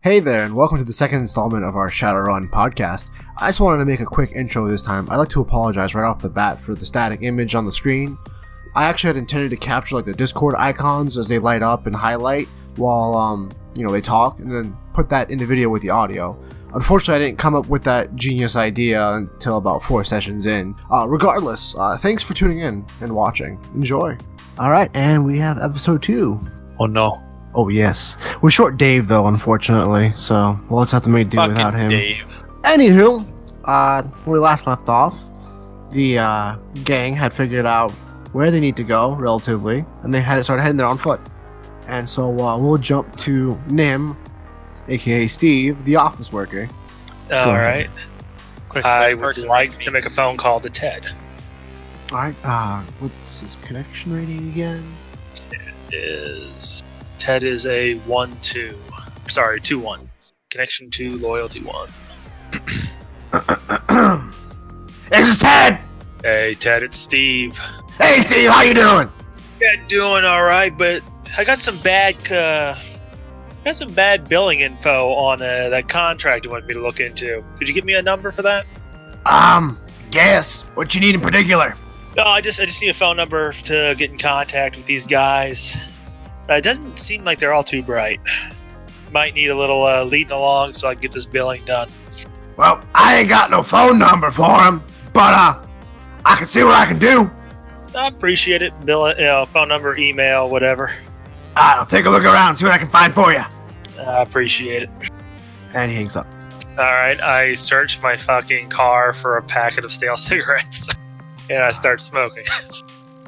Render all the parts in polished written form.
Hey there, and welcome to the second installment of our Shadowrun podcast. I just wanted to make a quick intro this time. I'd like to apologize right off the bat for the static image on the screen. I actually had intended to capture the Discord icons as they light up and highlight while they talk, and then put that in the video with the audio. Unfortunately, I didn't come up with that genius idea until about 4 sessions in. Regardless, thanks for tuning in and watching. Enjoy. Alright, and we have episode 2. Oh no. Oh yes. We're short Dave though, unfortunately, so we'll just have to make do without him. Dave. Anywho, where we last left off, the gang had figured out where they need to go, relatively, and they had started heading there on foot. And so we'll jump to Nim, aka Steve, the office worker. Alright. I would like to make a phone call to Ted. Alright, what's his connection rating again? Ted is a 1-2. Sorry, 2-1. Connection 2, loyalty 1. This is Ted! Hey Ted, it's Steve. Hey Steve, how you doing? Yeah, doing alright, but I got some bad billing info on that contract you wanted me to look into. Could you give me a number for that? Yes. What you need in particular? No, I just need a phone number to get in contact with these guys. It doesn't seem like they're all too bright. Might need a little leading along so I can get this billing done. Well, I ain't got no phone number for him, but I can see what I can do. I appreciate it. Phone number, email, whatever. I'll take a look around and see what I can find for you. I appreciate it. And he hangs up. Alright, I searched my fucking car for a packet of stale cigarettes. And I start smoking.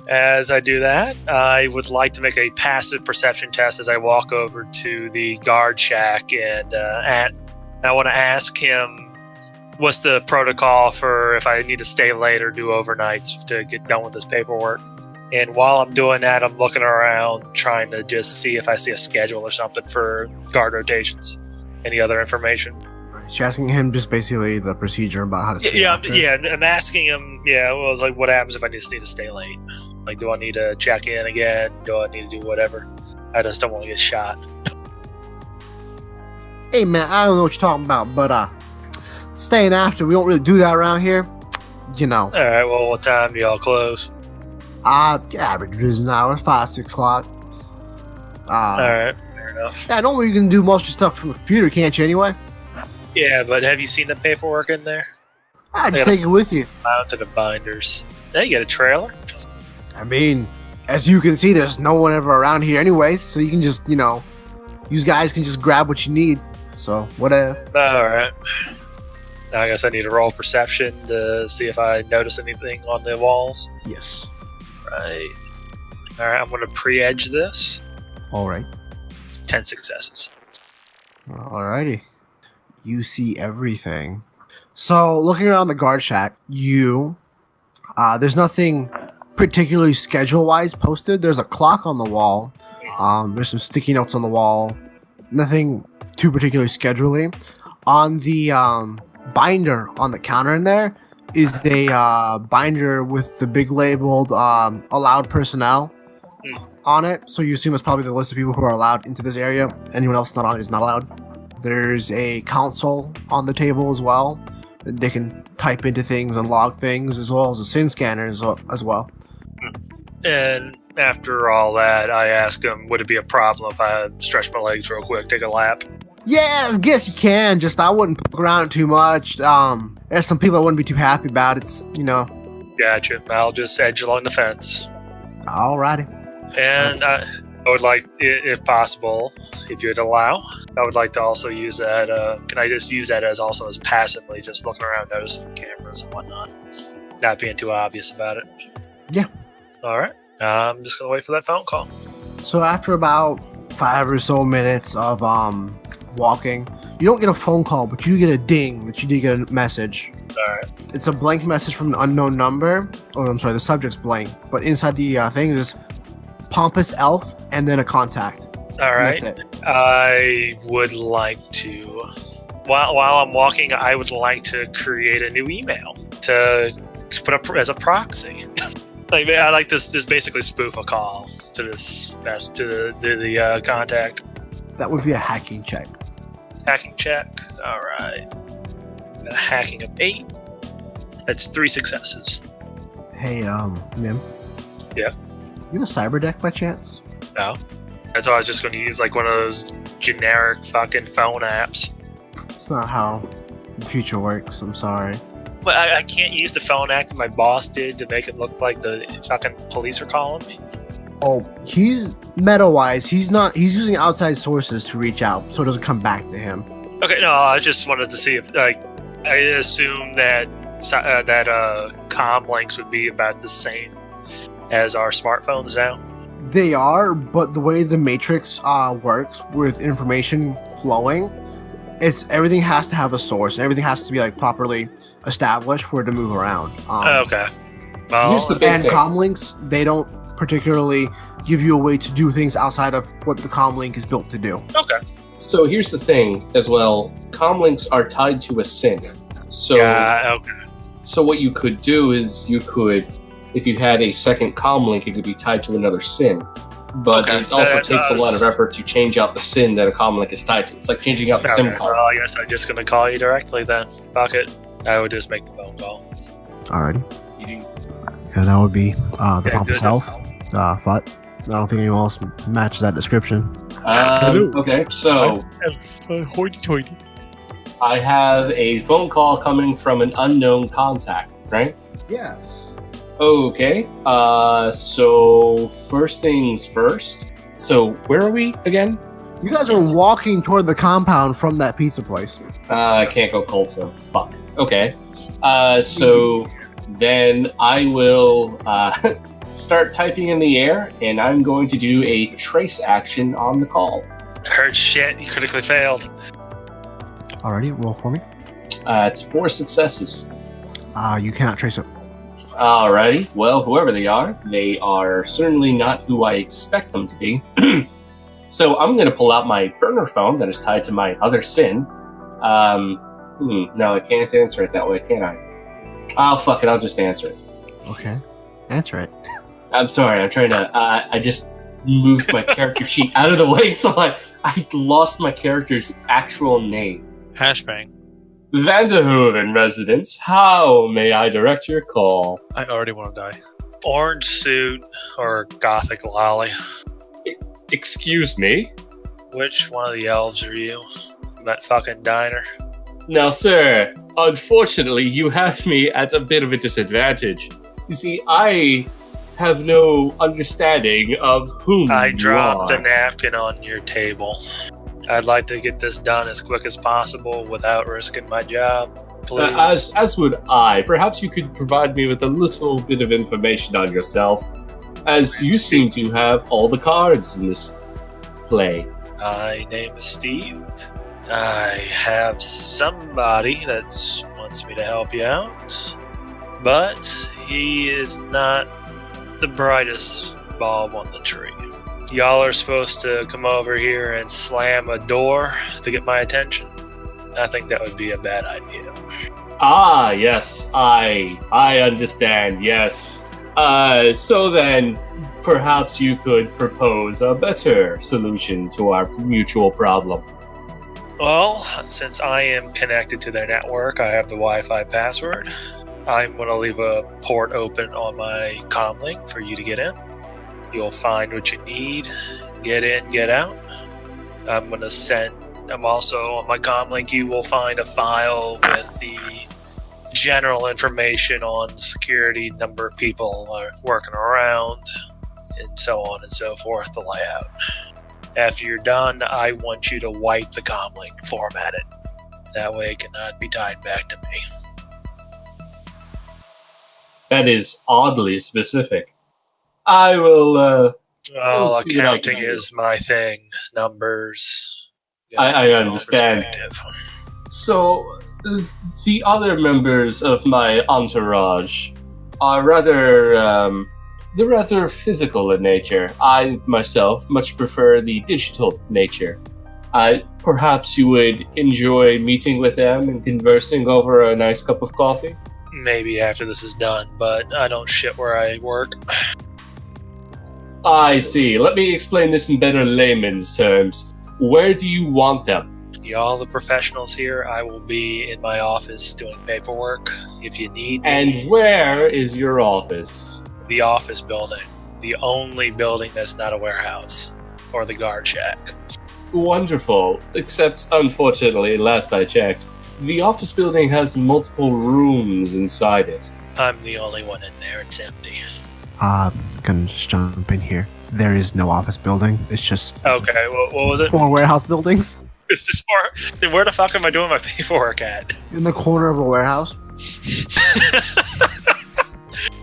As I do that, I would like to make a passive perception test as I walk over to the guard shack, and I want to ask him what's the protocol for if I need to stay late or do overnights to get done with this paperwork. And while I'm doing that, I'm looking around trying to just see if I see a schedule or something for guard rotations. Any other information? She's asking him just basically the procedure about how to stay after. I'm asking him, what happens if I just need to stay late? Like, do I need to check in again? Do I need to do whatever? I just don't want to get shot. Hey man, I don't know what you're talking about, but staying after, we don't really do that around here. You know. Alright, well, what time do y'all close? Average business hours, 5, 6 o'clock. Alright, fair enough. Yeah, normally you can do most of your stuff from the computer, can't you, anyway? Yeah, but have you seen the paperwork in there? Just take it with you. Mounted the binders. Now you get a trailer. I mean, as you can see, there's no one ever around here anyways, so you can just, you guys can just grab what you need. So, whatever. Alright. Now I guess I need to roll perception to see if I notice anything on the walls. Yes. Right. Alright, I'm going to pre-edge this. Alright. 10 successes. Alrighty. You see everything. So, looking around the guard shack, there's nothing particularly schedule-wise posted. There's a clock on the wall. There's some sticky notes on the wall. Nothing too particularly schedule-y. On the binder on the counter in there is a binder with the big labeled allowed personnel on it. So you assume it's probably the list of people who are allowed into this area. Anyone else not on it is not allowed. There's a console on the table as well. They can type into things and log things, as well as a SIN scanner as well. And after all that, I ask him, would it be a problem if I stretch my legs real quick, take a lap? Yeah, I guess you can. Just I wouldn't poke around too much. There's some people I wouldn't be too happy about. Gotcha. I'll just edge along the fence. Alrighty. And I would like, if possible, if you'd allow, I would like to also use that. Can I just use that as passively, just looking around, noticing cameras and whatnot, not being too obvious about it? Yeah. All right. I'm just gonna wait for that phone call. So after about 5 or so minutes of walking, you don't get a phone call, but you get a ding that you did get a message. All right. It's a blank message from an unknown number. Oh, I'm sorry, the subject's blank, but inside the thing is pompous elf and then a contact. All right. That's it. I would like to, while I'm walking, I would like to create a new email to put up as a proxy. I like this basically spoof a call to the contact. That would be a hacking check. Hacking check. All right. Got a hacking of 8. That's 3 successes. Hey, Nim. Yeah? You have a cyber deck by chance? No. That's why I was just going to use like one of those generic fucking phone apps. It's not how the future works, I'm sorry. But I can't use the phone app that my boss did to make it look like the fucking police are calling me. Oh, he's meta-wise, he's using outside sources to reach out, so it doesn't come back to him. Okay, no, I just wanted to see if, like, I assume that comm links would be about the same as our smartphones now. They are, but the way the Matrix works with information flowing, everything has to have a source, and everything has to be like properly established for it to move around. Okay. Well, Here's the big thing. comm links, they don't particularly give you a way to do things outside of what the comm link is built to do. Okay. So here's the thing as well. Comlinks are tied to a SIN. So, okay. So what you could do is if you had a second comlink, it could be tied to another SIN. But Okay, it also that takes a lot of effort to change out the SIN that a comlink is tied to. It's like changing out the SIM Okay. card. Well, I guess I'm just going to call you directly then. Fuck it. I would just make the phone call. Alrighty. Yeah, that would be the pump good. itself. Fut. I don't think anyone else matches that description. Okay, so Hoity-toity. I have a phone call coming from an unknown contact, right? Yes. Okay, so first things first. So where are we again? You guys are walking toward the compound from that pizza place. I can't go cold, so fuck. Okay, so then I will start typing in the air, and I'm going to do a trace action on the call. Heard shit. You critically failed. Alrighty, roll for me. It's 4 successes. You cannot trace it. Alrighty, well, whoever they are certainly not who I expect them to be. So I'm going to pull out my burner phone that is tied to my other SIN. No, I can't answer it that way, can I? Oh, fuck it, I'll just answer it. Okay. Answer it. I'm sorry, I'm trying to, I just moved my character sheet out of the way, so I lost my character's actual name. Hashbang. Vanderhoeven residence, how may I direct your call? I already want to die. Orange suit or gothic lolly? Excuse me? Which one of the elves are you? That fucking diner? Now, sir, unfortunately, you have me at a bit of a disadvantage. You see, I have no understanding of whom I you dropped are. the napkin on your table. I'd like to get this done as quick as possible without risking my job. Please. As would I. Perhaps you could provide me with a little bit of information on yourself, as you seem to have all the cards in this play. My name is Steve. I have somebody that wants me to help you out, but he is not the brightest bulb on the tree. Y'all are supposed to come over here and slam a door to get my attention. I think that would be a bad idea. Ah, yes, I understand, yes. So then, perhaps you could propose a better solution to our mutual problem. Well, since I am connected to their network, I have the Wi-Fi password. I'm going to leave a port open on my comm link for you to get in. You'll find what you need, get in, get out. I'm also on my comm link, you will find a file with the general information on security, number of people are working around, and so on and so forth, the layout. After you're done, I want you to wipe the comm link, format it. That way it cannot be tied back to me. That is oddly specific. I will, Well, We'll see what I can accounting do. is my thing. Numbers. I understand. Perspective. So, the other members of my entourage are rather physical in nature. I, myself, much prefer the digital nature. Perhaps you would enjoy meeting with them and conversing over a nice cup of coffee? Maybe after this is done, but I don't shit where I work. I see. Let me explain this in better layman's terms. Where do you want them? Y'all the professionals here. I will be in my office doing paperwork if you need me. And where is your office? The office building. The only building that's not a warehouse. Or the guard shack. Wonderful. Except, unfortunately, last I checked, the office building has multiple rooms inside it. I'm the only one in there. It's empty. Can just jump in here. There is no office building. It's just Okay, what was it? 4 warehouse buildings It's just more. Then where the fuck am I doing my paperwork at? in the corner of a warehouse.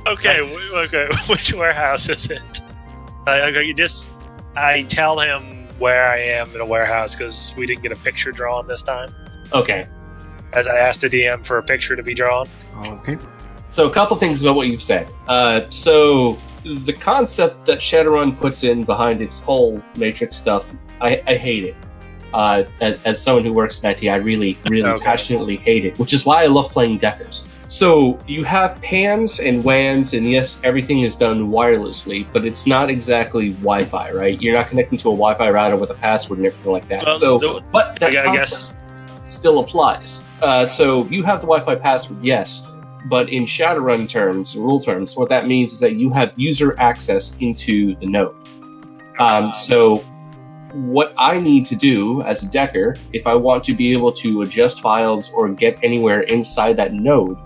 Okay, which warehouse is it? I tell him where I am in a warehouse because we didn't get a picture drawn this time. Okay. As I asked the DM for a picture to be drawn. Okay. So a couple things about what you've said. So the concept that Shadowrun puts in behind its whole Matrix stuff, I hate it. As someone who works in IT, I really passionately hate it, which is why I love playing Deckers. So you have PANs and WANs, and yes, everything is done wirelessly, but it's not exactly Wi-Fi, right? You're not connecting to a Wi-Fi router with a password and everything like that. But that I guess still applies. So you have the Wi-Fi password, yes, but in Shadowrun terms, rule terms, what that means is that you have user access into the node. So what I need to do as a Decker, if I want to be able to adjust files or get anywhere inside that node,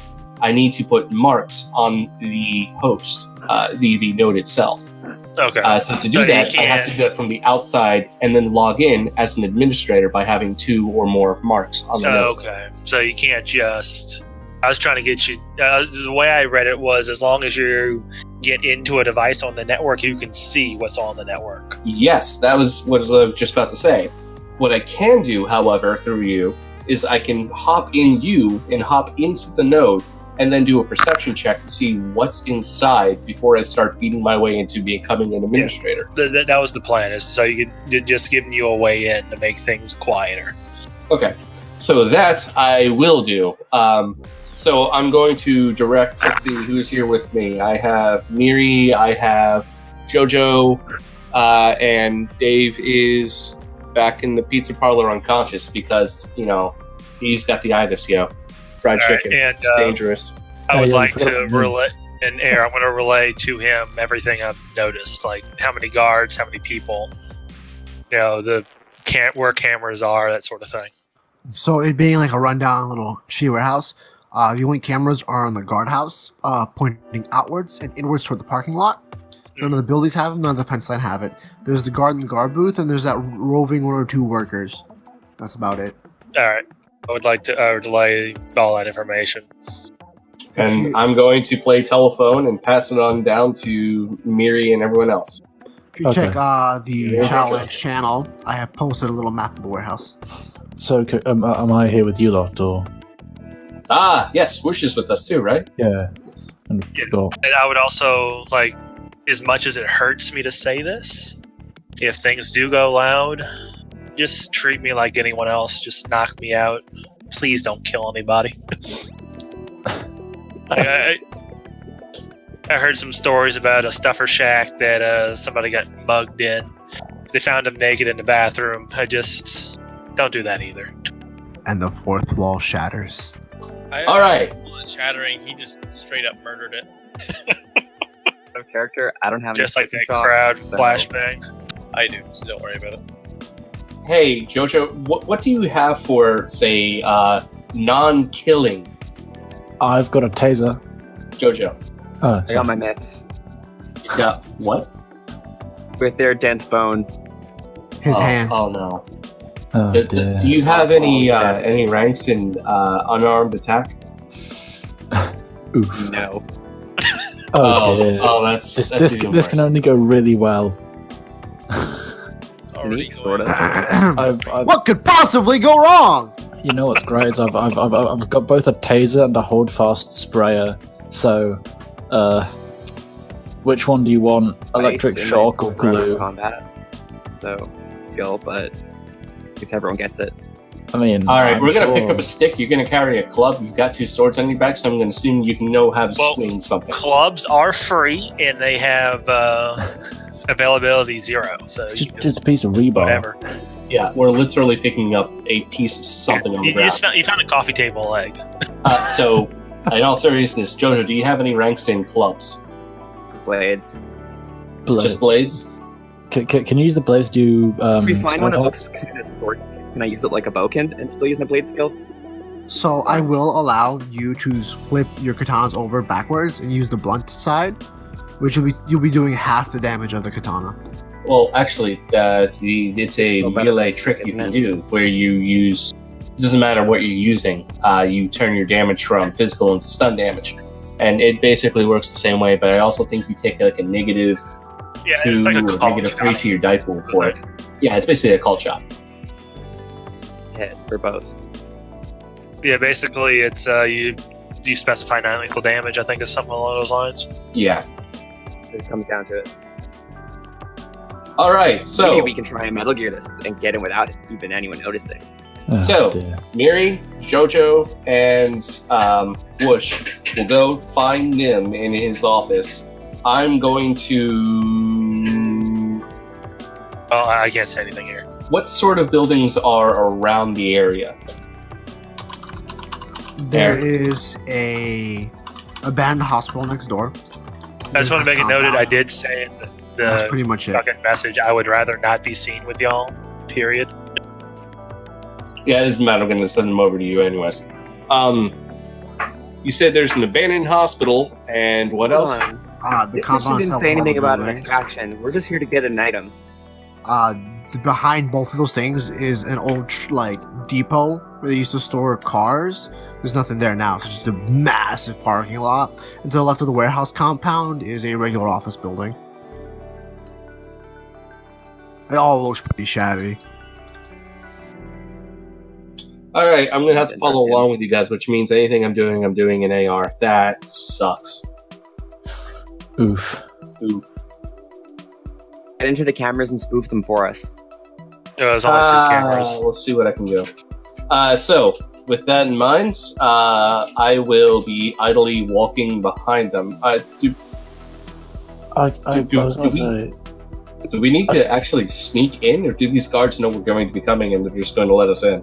I need to put marks on the host, the node itself. Okay. So to do that, I have to do that from the outside and then log in as an administrator by having 2 or more marks on the node. Okay. So you can't just... I was trying to get you... the way I read it was as long as you get into a device on the network, you can see what's on the network. Yes, that was what I was just about to say. What I can do, however, through you, is I can hop in you and hop into the node and then do a perception check to see what's inside before I start beating my way into becoming an administrator. Yeah. That was the plan, is so you could just giving you a way in to make things quieter. Okay, so that I will do. So I'm going to direct, let's see who's here with me. I have Miri, I have Jojo, and Dave is back in the pizza parlor unconscious because, he's got the itis, fried chicken. And, it's dangerous. I would like to relay, and Air, I'm going to relay to him everything I've noticed, like how many guards, how many people, where cameras are, that sort of thing. So it being like a rundown little shitty warehouse, the only cameras are on the guardhouse, pointing outwards and inwards toward the parking lot. None of the buildings have them, none of the fence line have it. There's the guard in the guard booth, and there's that roving 1 or 2 workers. That's about it. All right. I would like to relay all that information. And I'm going to play telephone and pass it on down to Miri and everyone else. If you check the Shadowrun channel, I have posted a little map of the warehouse. So, am I here with you lot, or? Yes, Swoosh is with us too, right? Yeah. And I would also, as much as it hurts me to say this, if things do go loud, just treat me like anyone else. Just knock me out. Please don't kill anybody. I heard some stories about a stuffer shack that somebody got mugged in. They found him naked in the bathroom. Don't do that either. And the 4th wall shatters. All right. Shattering, he just straight up murdered it. Character, I don't have just any like that shock, crowd so. flashbang. I do, so don't worry about it. Hey, Jojo, what do you have for, say, non-killing? I've got a taser. Jojo. Oh, I got my mitts. Yeah. What? With their dense bone. His hands. Oh no. Oh, Do you have any ranks in unarmed attack? Oof. No. Oh dear. Oh, that's this can only go really well. Sneak, sort of. What could possibly go wrong? You know what's great is I've got both a taser and a hold fast sprayer. So, which one do you want? Electric shock or glue? Combat. So, skill, but I guess everyone gets it. I mean, all right, I'm we're gonna sure. pick up a stick. You're gonna carry a club. You've got 2 swords on your back, so I'm gonna assume you can know how to swing something. Clubs are free and they have availability 0. So It's just a piece of rebar. whatever. Yeah, we're literally picking up a piece of something on the ground. You found a coffee table leg. So, in all seriousness, Jojo, do you have any ranks in clubs? Blades. Just blades? Can you use the blades to do? If we find one that stab looks kind of sword, can I use it like a bowkin and still use my blade skill? So I will allow you to flip your katanas over backwards and use the blunt side, which you'll be doing half the damage of the katana. Well, actually, it's a Still better melee than trick stick, you can isn't do, where you use... It doesn't matter what you're using. You turn your damage from physical into stun damage. And it basically works the same way, but I also think you take like a negative Yeah, 2 it's like a or call negative shot. 3 to your die pool for it. Yeah, it's basically a call shot. Hit for both. Yeah, basically it's you specify non-lethal damage. I think is something along those lines. Yeah. It comes down to it. All right, so Maybe we can try and Metal Gear this and get in without even anyone noticing. Oh, So- dear. Miri, Jojo, and Whoosh will go find Nim in his office. I'm going to... Well, I can't say anything here. What sort of buildings are around the area? There is a abandoned hospital next door. I just want to make it noted. I did say in That's the pretty much it. fucking message I would rather not be seen with y'all. Period. Yeah, it doesn't matter. I'm going to send them over to you anyways. You said there's an abandoned hospital, and what Hold else? on. The This compound mission didn't itself say with all anything the about an buildings. extraction. We're just here to get an item. Behind both of those things is an old depot where they used to store cars. There's nothing there now. It's just a massive parking lot. And to the left of the warehouse compound is a regular office building. It all looks pretty shabby. All right, I'm going to have to follow along with you guys, which means anything I'm doing in AR. That sucks. Oof. Oof. Get into the cameras and spoof them for us. There's only 2 cameras. Let's see what I can do. So, with that in mind, I will be idly walking behind them. Do we need to actually sneak in, or do these guards know we're going to be coming and they're just going to let us in?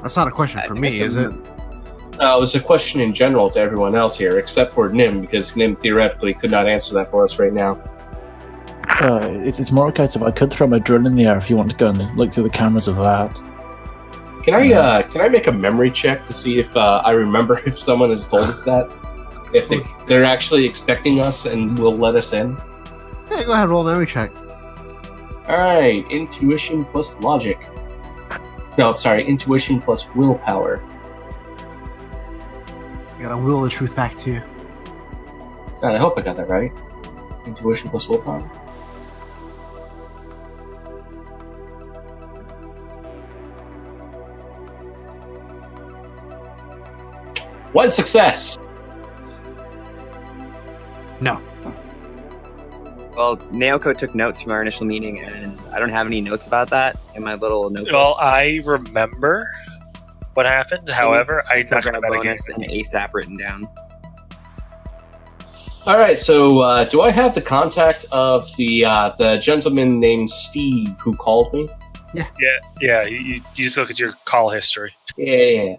That's not a question for me, is it? It was a question in general to everyone else here, except for Nim, because Nim theoretically could not answer that for us right now. It's more a case of I could throw my drone in the air if you want to go and look through the cameras of that. Can I make a memory check to see if I remember if someone has told us that? If they're actually expecting us and will let us in? Yeah, go ahead, roll a memory check. Alright, intuition plus logic. No, sorry, intuition plus willpower. You gotta will the truth back to you. God, I hope I got that right. Intuition plus willpower. One success! No. Well, Naoko took notes from our initial meeting, and I don't have any notes about that in my little notebook. Well, I remember what happened. However, I'm not going to bet again. bonus and ASAP written down. All right, so do I have the contact of the gentleman named Steve who called me? Yeah. You just look at your call history. Yeah.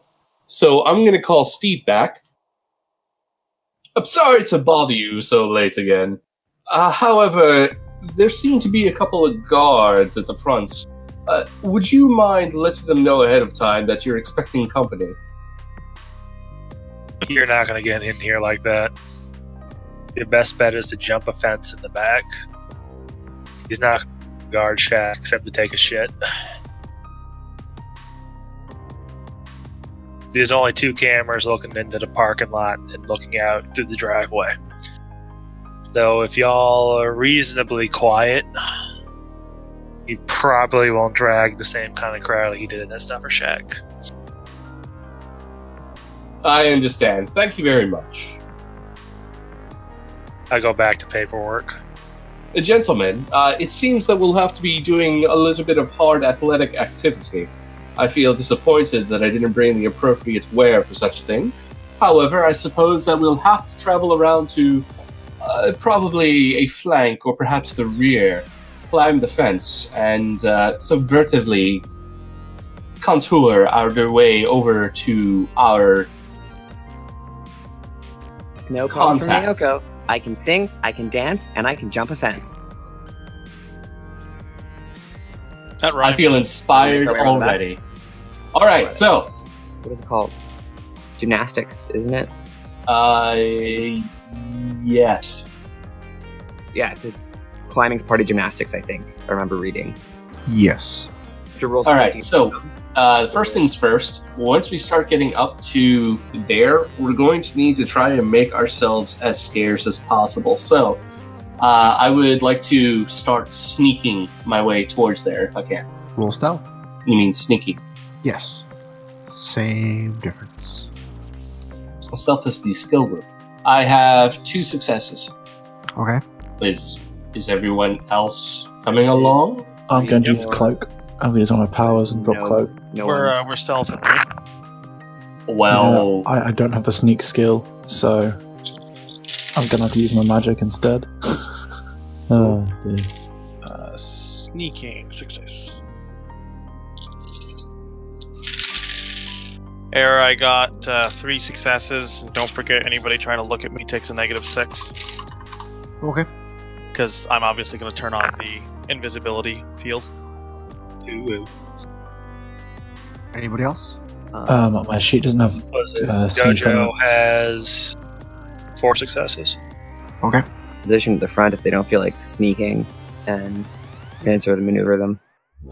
So I'm gonna call Steve back. I'm sorry to bother you so late again. However, there seem to be a couple of guards at the front. Would you mind letting them know ahead of time that you're expecting company? You're not going to get in here like that. Your best bet is to jump a fence in the back. He's not going to guard shack except to take a shit. There's only 2 cameras looking into the parking lot and looking out through the driveway. So if y'all are reasonably quiet, he probably won't drag the same kind of crowd like he did in that Stuffer Shack. I understand. Thank you very much. I go back to paperwork. Gentlemen, it seems that we'll have to be doing a little bit of hard athletic activity. I feel disappointed that I didn't bring the appropriate wear for such a thing. However, I suppose that we'll have to travel around to probably a flank or perhaps the rear, climb the fence and subvertively contour our way over to our Snow call from contact. Naoko. I can sing, I can dance, and I can jump a fence. That I rhymes. feel inspired Can we remember that? already. All right, so What is it called? Gymnastics, isn't it? yes. Yeah, because climbing's part of gymnastics, I think. I remember reading. Yes. To roll All some right, d- so first things first, once we start getting up to there, we're going to need to try and make ourselves as scarce as possible. So I would like to start sneaking my way towards there if I can. Roll stealth. You mean sneaking? Yes. Same difference. Well, stealth is the skill group. I have 2 successes. Okay. Is everyone else coming along? I'm going to Yep. use cloak. I'm going to use all my powers and drop No. cloak. No We're one's- stealthing, right? Well, I don't have the sneak skill, so I'm going to have to use my magic instead. Oh, dear. Sneaking success. Air, I got 3 successes. Don't forget, anybody trying to look at me takes a -6. Okay. Because I'm obviously going to turn on the invisibility field. Ooh. Anybody else? My sheet doesn't have Was it? sneak on Jojo it. has 4 successes. Okay. position at the front if they don't feel like sneaking, and sort of maneuver them.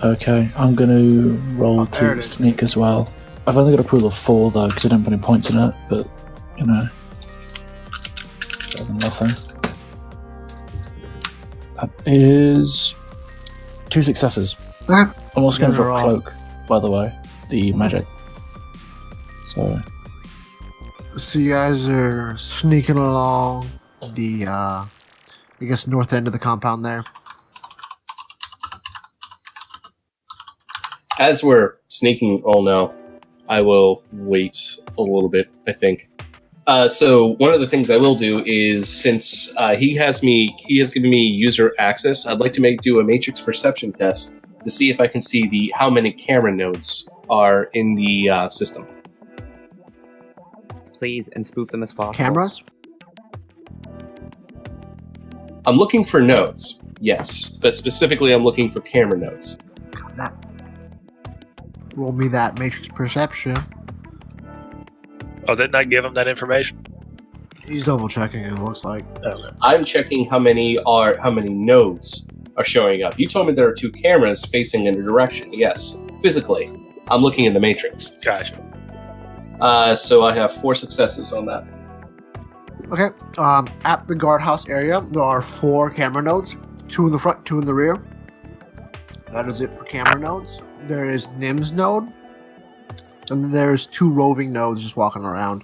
Okay, I'm going to roll Oh, there it to is. sneak as well. I've only got a pool of 4 though, because I don't put any points in it, but, you know. Better than nothing. That is 2 successes. Okay. I'm also going to Those are drop all- cloak, by the way, the magic. So, So you guys are sneaking along the, I guess, north end of the compound there. as we're sneaking, oh no, I will wait a little bit, I think. So one of the things I will do is, since he has given me user access, I'd like to do a matrix perception test to see if I can see how many camera nodes are in the system. Please, and spoof them as possible. Cameras? I'm looking for nodes, yes, but specifically I'm looking for camera nodes. Got that. Roll me that matrix perception. Oh, didn't I give him that information? He's double checking. It looks like. Okay. I'm checking how many nodes are showing up. You told me there are 2 cameras facing in a direction. Yes, physically. I'm looking in the matrix. Gotcha. So I have 4 successes on that. Okay. At the guardhouse area, there are 4 camera nodes. 2 in the front, 2 in the rear. That is it for camera nodes. There is Nim's node, and then there's 2 roving nodes just walking around.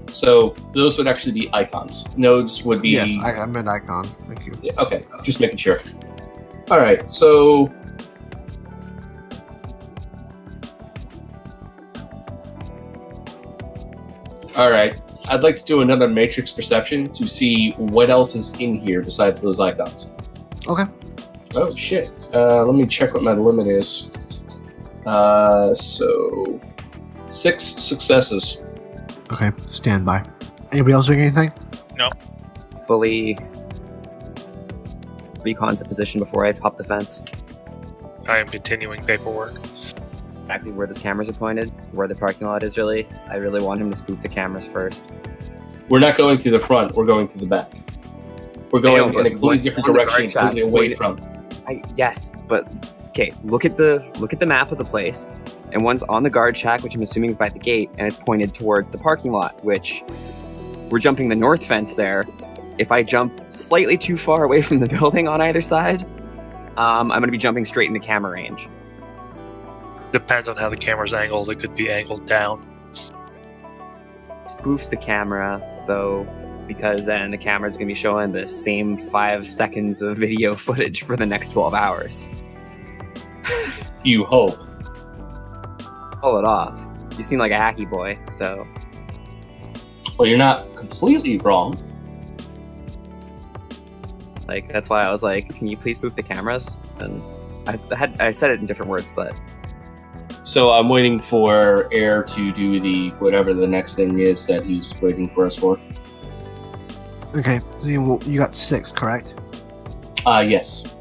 So those would actually be icons. Nodes would be... Yes, I meant icon. Thank you. Yeah, okay, just making sure. All right, so... All right, I'd like to do another matrix perception to see what else is in here besides those icons. Okay. Oh, shit. Let me check what my limit is. So... 6 successes. Okay. Stand by. Anybody else doing anything? Fully recon's the position before I hop the fence. I am continuing paperwork. Exactly where those cameras are pointed, where the parking lot is really. I really want him to spoof the cameras first. We're not going to the front, we're going to the back. We're I going know, in a but completely different on the direction, guard track, completely away wait. from... Yes, but okay. Look at the map of the place, and one's on the guard shack, which I'm assuming is by the gate, and it's pointed towards the parking lot. Which we're jumping the north fence there. If I jump slightly too far away from the building on either side, I'm going to be jumping straight into camera range. Depends on how the camera's angled. It could be angled down. Spoofs the camera though, because then the camera's going to be showing the same 5 seconds of video footage for the next 12 hours. You hope. Pull it off. You seem like a hacky boy, so Well, you're not completely wrong. Like, that's why I was like, can you please move the cameras? And I said it in different words, but So I'm waiting for Air to do the whatever the next thing is that he's waiting for us for. Okay, so you got 6, correct? Yes.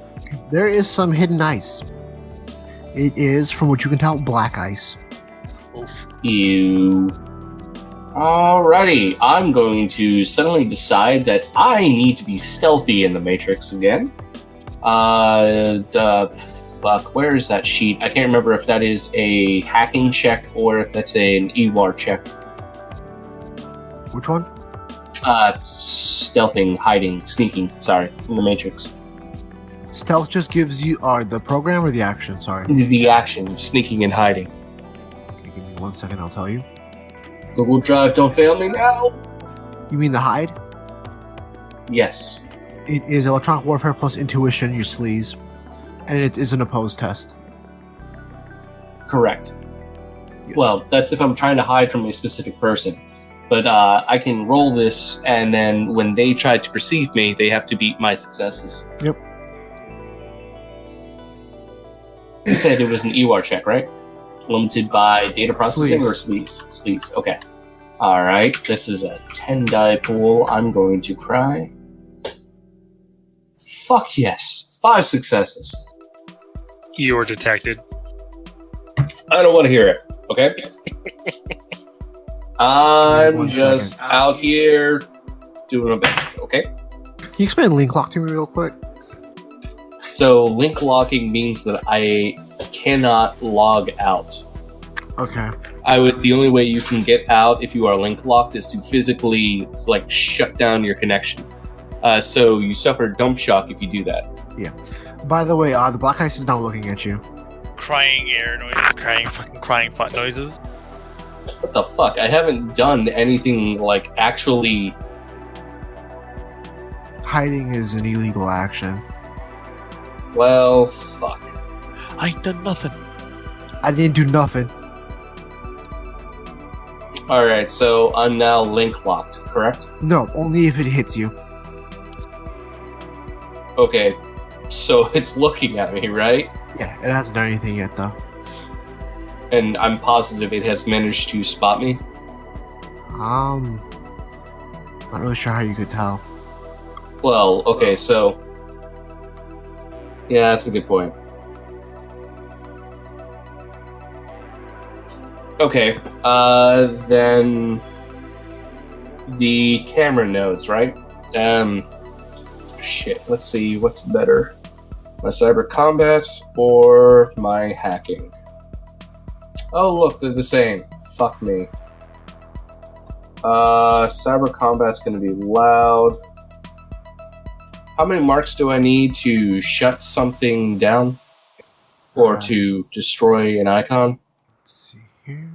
There is some hidden ice. It is, from what you can tell, black ice. Oof. You. Alrighty, I'm going to suddenly decide that I need to be stealthy in the Matrix again. Fuck, where is that sheet? I can't remember if that is a hacking check or if that's an EWAR check. Which one? Stealthing, hiding, sneaking, sorry, in the Matrix. Stealth just gives you the program or the action, sorry. The action, sneaking and hiding. Okay, give me 1 second, I'll tell you. Google Drive, don't fail me now! You mean the hide? Yes. It is electronic warfare plus intuition, your sleaze. And it is an opposed test. Correct. Yes. Well, that's if I'm trying to hide from a specific person. But I can roll this, and then when they try to perceive me, they have to beat my successes. Yep. You said it was an EWAR check, right? Limited by data processing or sleeves? Sleeves, okay. Alright, this is a 10-die pool. I'm going to cry. Fuck yes. 5 successes. You were detected. I don't want to hear it, okay? I'm 1 just second. out here doing my best, okay? Can you explain link lock to me real quick? So link locking means that I cannot log out. Okay. The only way you can get out if you are link locked is to physically like shut down your connection. So you suffer dump shock if you do that. By the way, the black ice is now looking at you. Crying air noises, crying fart noises. What the fuck? I haven't done anything like actually. Hiding is an illegal action. Well, fuck. I ain't done nothing. I didn't do nothing. Alright, so I'm now link locked, correct? No, only if it hits you. Okay, so it's looking at me, right? Yeah, it hasn't done anything yet, though. And I'm positive it has managed to spot me. Not really sure how you could tell. Well, okay, so. Yeah, that's a good point. Okay, then. The camera nodes, right? Shit, let's see, what's better? My cyber combat or my hacking? Oh, look, they're the same. Fuck me. Cyber combat's gonna be loud. How many marks do I need to shut something down? Or to destroy an icon? Let's see here.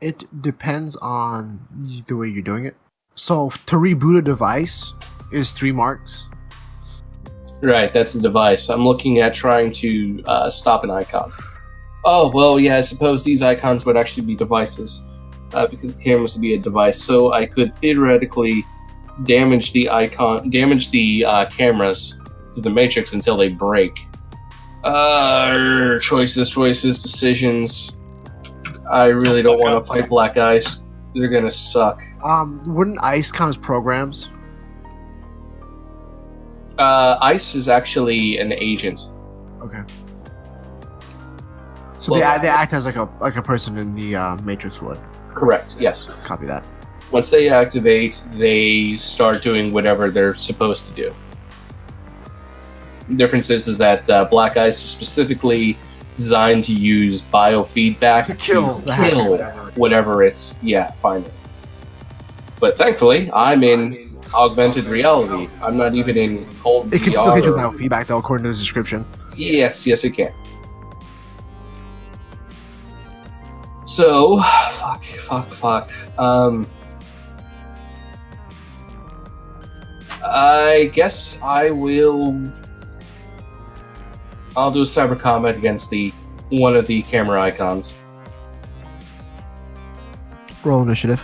It depends on the way you're doing it. So, to reboot a device is 3 marks. Right, that's the device. I'm looking at trying to stop an icon. Oh, well, yeah, I suppose these icons would actually be devices. Because the cameras would be a device. So I could theoretically damage the cameras to the Matrix until they break. Choices, decisions. I really don't want to fight black ice. They're gonna suck. Wouldn't ice count as programs? Ice is actually an agent. Okay. So Well, they act as like a person in the Matrix would. Correct, yes. Copy that. Once they activate, they start doing whatever they're supposed to do. The difference is that black ice is specifically designed to use biofeedback To kill the hacker. whatever it's finding. But thankfully, I'm in augmented reality. I'm not even in cold It can VR. still hit your biofeedback though, according to the description. Yes, it can. So, fuck. I guess I'll do a cyber combat against one of the camera icons. Roll initiative.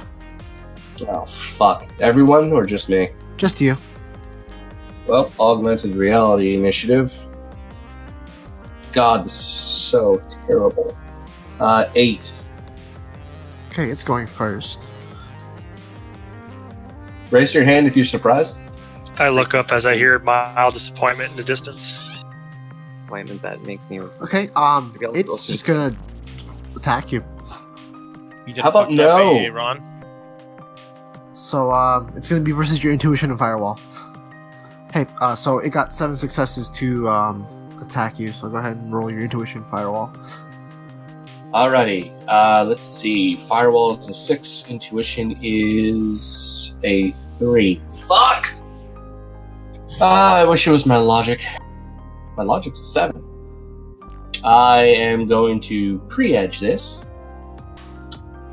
Oh, fuck. Everyone or just me? Just you. Well, augmented reality initiative. God, this is so terrible. 8. Okay, it's going first. Raise your hand if you're surprised. I look up as I hear mild disappointment in the distance. Appointment that makes me. Okay, it's just gonna attack you. You did How about fucked up, no? Ron? So, it's gonna be versus your intuition and firewall. Hey, so it got 7 successes to, attack you, so go ahead and roll your intuition firewall. Alrighty, let's see. Firewall is a 6, intuition is a 3. Fuck! I wish it was my logic. My logic's a 7. I am going to pre-edge this.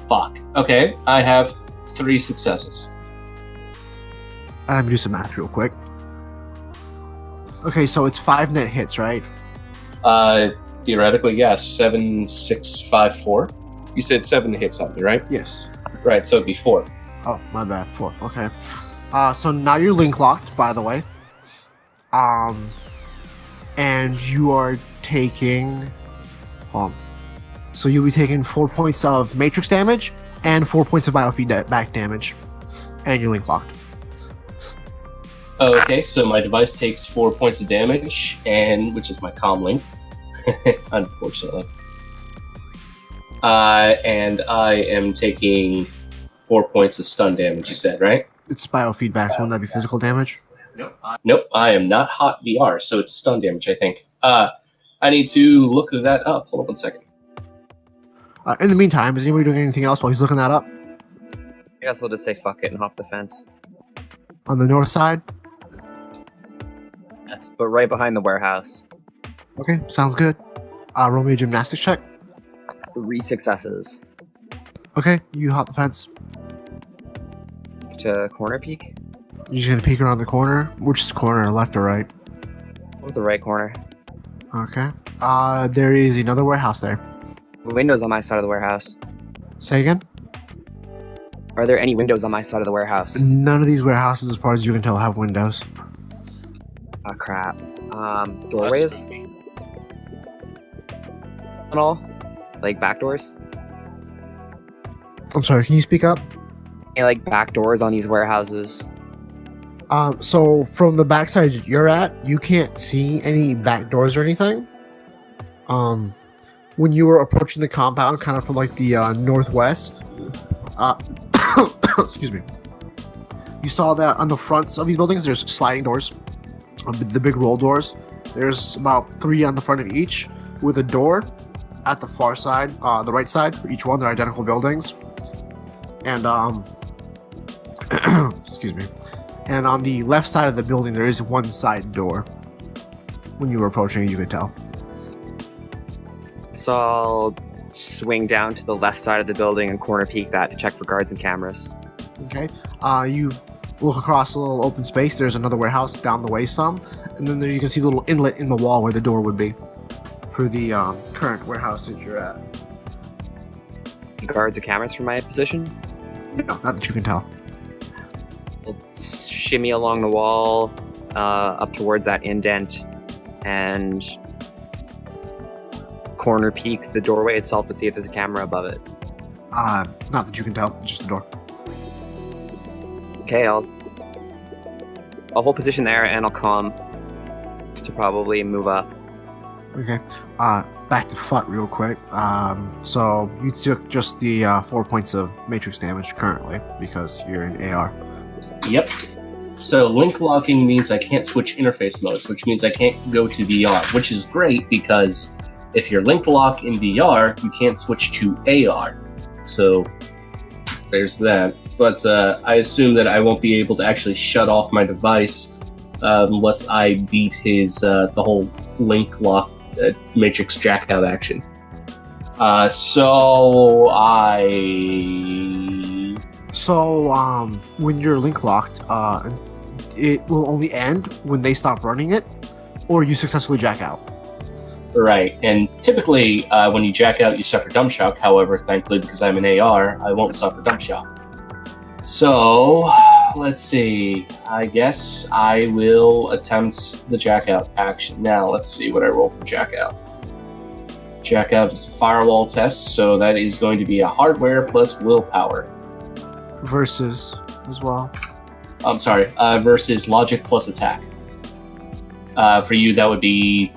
Fuck. Okay, I have 3 successes. I'm gonna do some math real quick. Okay, so it's 5 net hits, right? Theoretically, yes. 7, 6, 5, 4. You said 7 hits on me, right? Yes. Right, so it'd be 4. Oh, my bad. 4. Okay. So now you're link locked, by the way. And you are taking. So you'll be taking 4 points of matrix damage and 4 points of biofeedback damage, and you're link locked. Okay, so my device takes 4 points of damage, and which is my comm link, unfortunately. And I am taking 4 points of stun damage. You said, right? It's biofeedback, so wouldn't that be physical damage? Nope, I am not hot VR, so it's stun damage, I think. I need to look that up. Hold on 1 second. In the meantime, is anybody doing anything else while he's looking that up? I guess I'll just say fuck it and hop the fence. On the north side? Yes, but right behind the warehouse. Okay, sounds good. Roll me a gymnastics check. 3 successes. Okay, you hop the fence. To corner peek? You're just gonna peek around the corner. Which corner, left or right? With the right corner. Okay. There is another warehouse there. Windows on my side of the warehouse. Say again? Are there any windows on my side of the warehouse? None of these warehouses, as far as you can tell, have windows. Oh crap. That's Doorways spooky. and all? Like back doors? I'm sorry, can you speak up? Any like back doors on these warehouses? So from the backside you're at, you can't see any back doors or anything. When you were approaching the compound, kind of from like the northwest, excuse me, you saw that on the fronts of these buildings there's sliding doors, the big roll doors. There's about 3 on the front of each, with a door at the far side, the right side for each one. They're identical buildings, and excuse me. And on the left side of the building, there is one side door. When you were approaching, you could tell. So I'll swing down to the left side of the building and corner peek that to check for guards and cameras. Okay. You look across a little open space. There's another warehouse down the way some, and then there you can see a little inlet in the wall where the door would be for the current warehouse that you're at. Guards and cameras from my position. No, not that you can tell. I'll shimmy along the wall up towards that indent and corner peek the doorway itself to see if there's a camera above it. Not that you can tell. Just the door. Okay, I'll hold position there and I'll come to probably move up. Okay. Back to FUT real quick. So you took just the 4 points of matrix damage currently because you're in AR. Yep. So link locking means I can't switch interface modes, which means I can't go to VR, which is great because if you're link lock in VR, you can't switch to AR. So there's that. But I assume that I won't be able to actually shut off my device unless I beat his the whole link lock matrix jackout action. So when you're link locked, it will only end when they stop running it, or you successfully jack out. Right, and typically when you jack out, you suffer dump shock. However, thankfully, because I'm an AR, I won't suffer dump shock. So, let's see. I guess I will attempt the jackout action. Now, let's see what I roll for jackout. Jackout is a firewall test, so that is going to be a hardware plus willpower. Versus as well. I'm sorry, versus logic plus attack. For you, that would be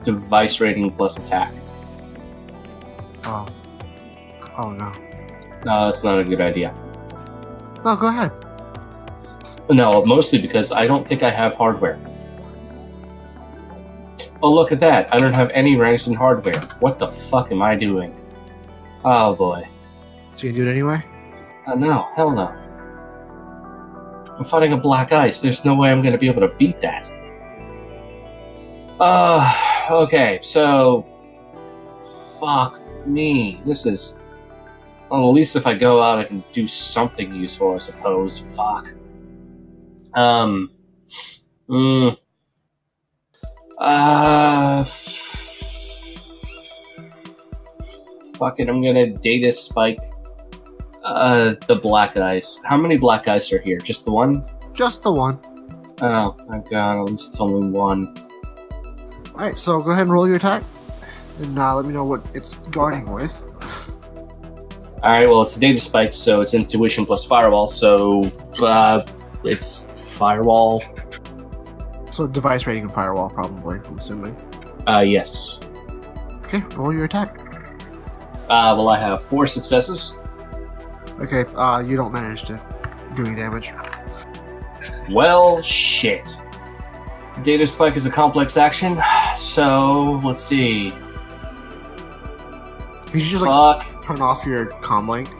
device rating plus attack. Oh. Oh no. No, that's not a good idea. No, go ahead. No, mostly because I don't think I have hardware. Oh, look at that. I don't have any ranks in hardware. What the fuck am I doing? Oh, boy. So you can do it anyway? No, hell no. I'm fighting a black ice. There's no way I'm going to be able to beat that. Okay, so... Fuck me. This is... Well, at least if I go out, I can do something useful, I suppose. Fuck. Fuck it, I'm gonna data spike the black ice. How many black ice are here? Just the one? Just the one. Oh my god, at least it's only one. Alright, so go ahead and roll your attack. And let me know what it's guarding with. Alright, well, it's a data spike, so it's intuition plus firewall, so it's firewall. So device rating and firewall, probably, I'm assuming. Yes. Okay, roll your attack. Well, I have 4 successes. Okay, you don't manage to do any damage. Well, shit. Data spike is a complex action, so let's see. Could you just Fuck. turn off your comm link?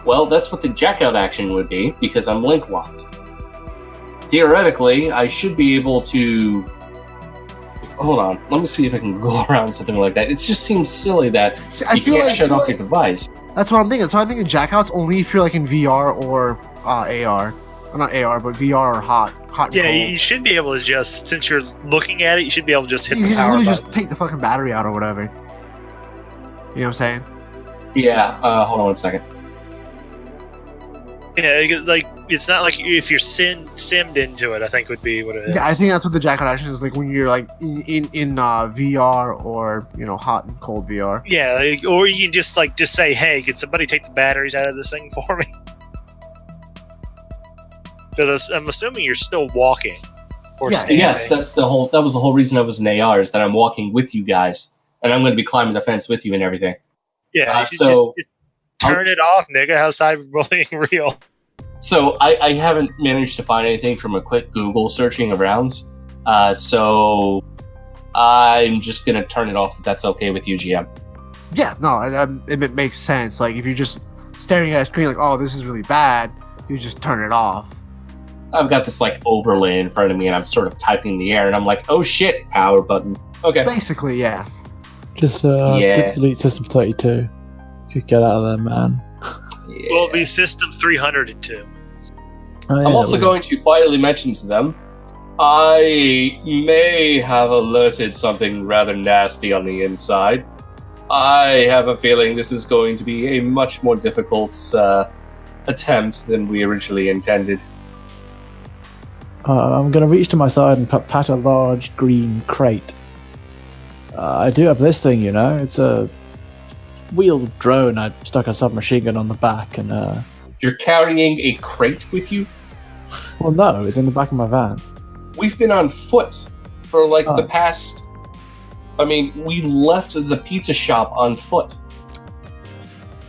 Well, that's what the jackout action would be, because I'm link locked. Theoretically, I should be able to... Hold on, let me see if I can go around something like that. It just seems silly that you can't shut off your device. That's what I'm thinking. So I'm thinking jackouts only if you're like in VR or AR. Or not AR, but VR or hot and Yeah, cold. you should be able to just, since you're looking at it, you should be able to just hit You the can power literally button. just take the fucking battery out or whatever. You know what I'm saying? Yeah, hold on 1 second. Yeah, because, like, it's not like if you're simmed into it, I think would be what it is. Yeah, I think that's what the jackout action is like when you're like in VR or hot and cold VR. Yeah, like, or you can just say, "Hey, can somebody take the batteries out of this thing for me?" Because I'm assuming you're still walking or standing. Yes, that was the whole reason I was in AR, is that I'm walking with you guys, and I'm going to be climbing the fence with you and everything. Yeah, you should just turn it off, nigga. How's cyberbullying real? So I haven't managed to find anything from a quick Google searching around, so I'm just going to turn it off if that's okay with you, GM. Yeah, no, it makes sense. Like if you're just staring at a screen like, oh, this is really bad, you just turn it off. I've got this like overlay in front of me, and I'm sort of typing in the air, and I'm like, oh shit, power button. Okay. Basically, yeah. Just Yeah. delete System 32. Could get out of there, man. Yeah. Well, it'll be System 302. Oh, yeah, I'm also well, going to quietly mention to them, I may have alerted something rather nasty on the inside. I have a feeling this is going to be a much more difficult attempt than we originally intended. I'm going to reach to my side and pat a large green crate. I do have this thing, It's a wheeled drone. I stuck a submachine gun on the back and... You're carrying a crate with you? Well, no, it's in the back of my van. We've been on foot for like Oh. the past... I mean, we left the pizza shop on foot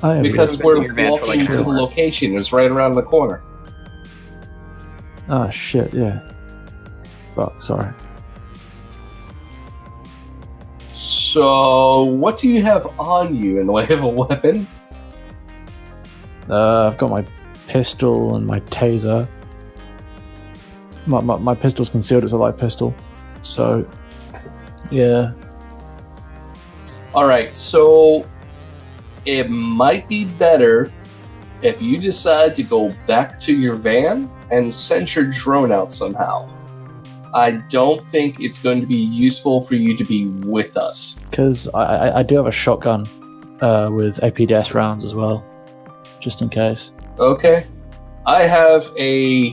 Oh, yeah, because We've we're been in your van for, walking like, to the 4 hours. location. It was right around the corner. Oh, shit, yeah. Fuck, sorry. So, what do you have on you in the way of a weapon? I've got my pistol and my taser. My pistol's concealed, it's a light pistol. So, yeah. Alright, so it might be better if you decide to go back to your van and send your drone out somehow. I don't think it's going to be useful for you to be with us. Because I do have a shotgun with APDS rounds as well, just in case. Okay. I have a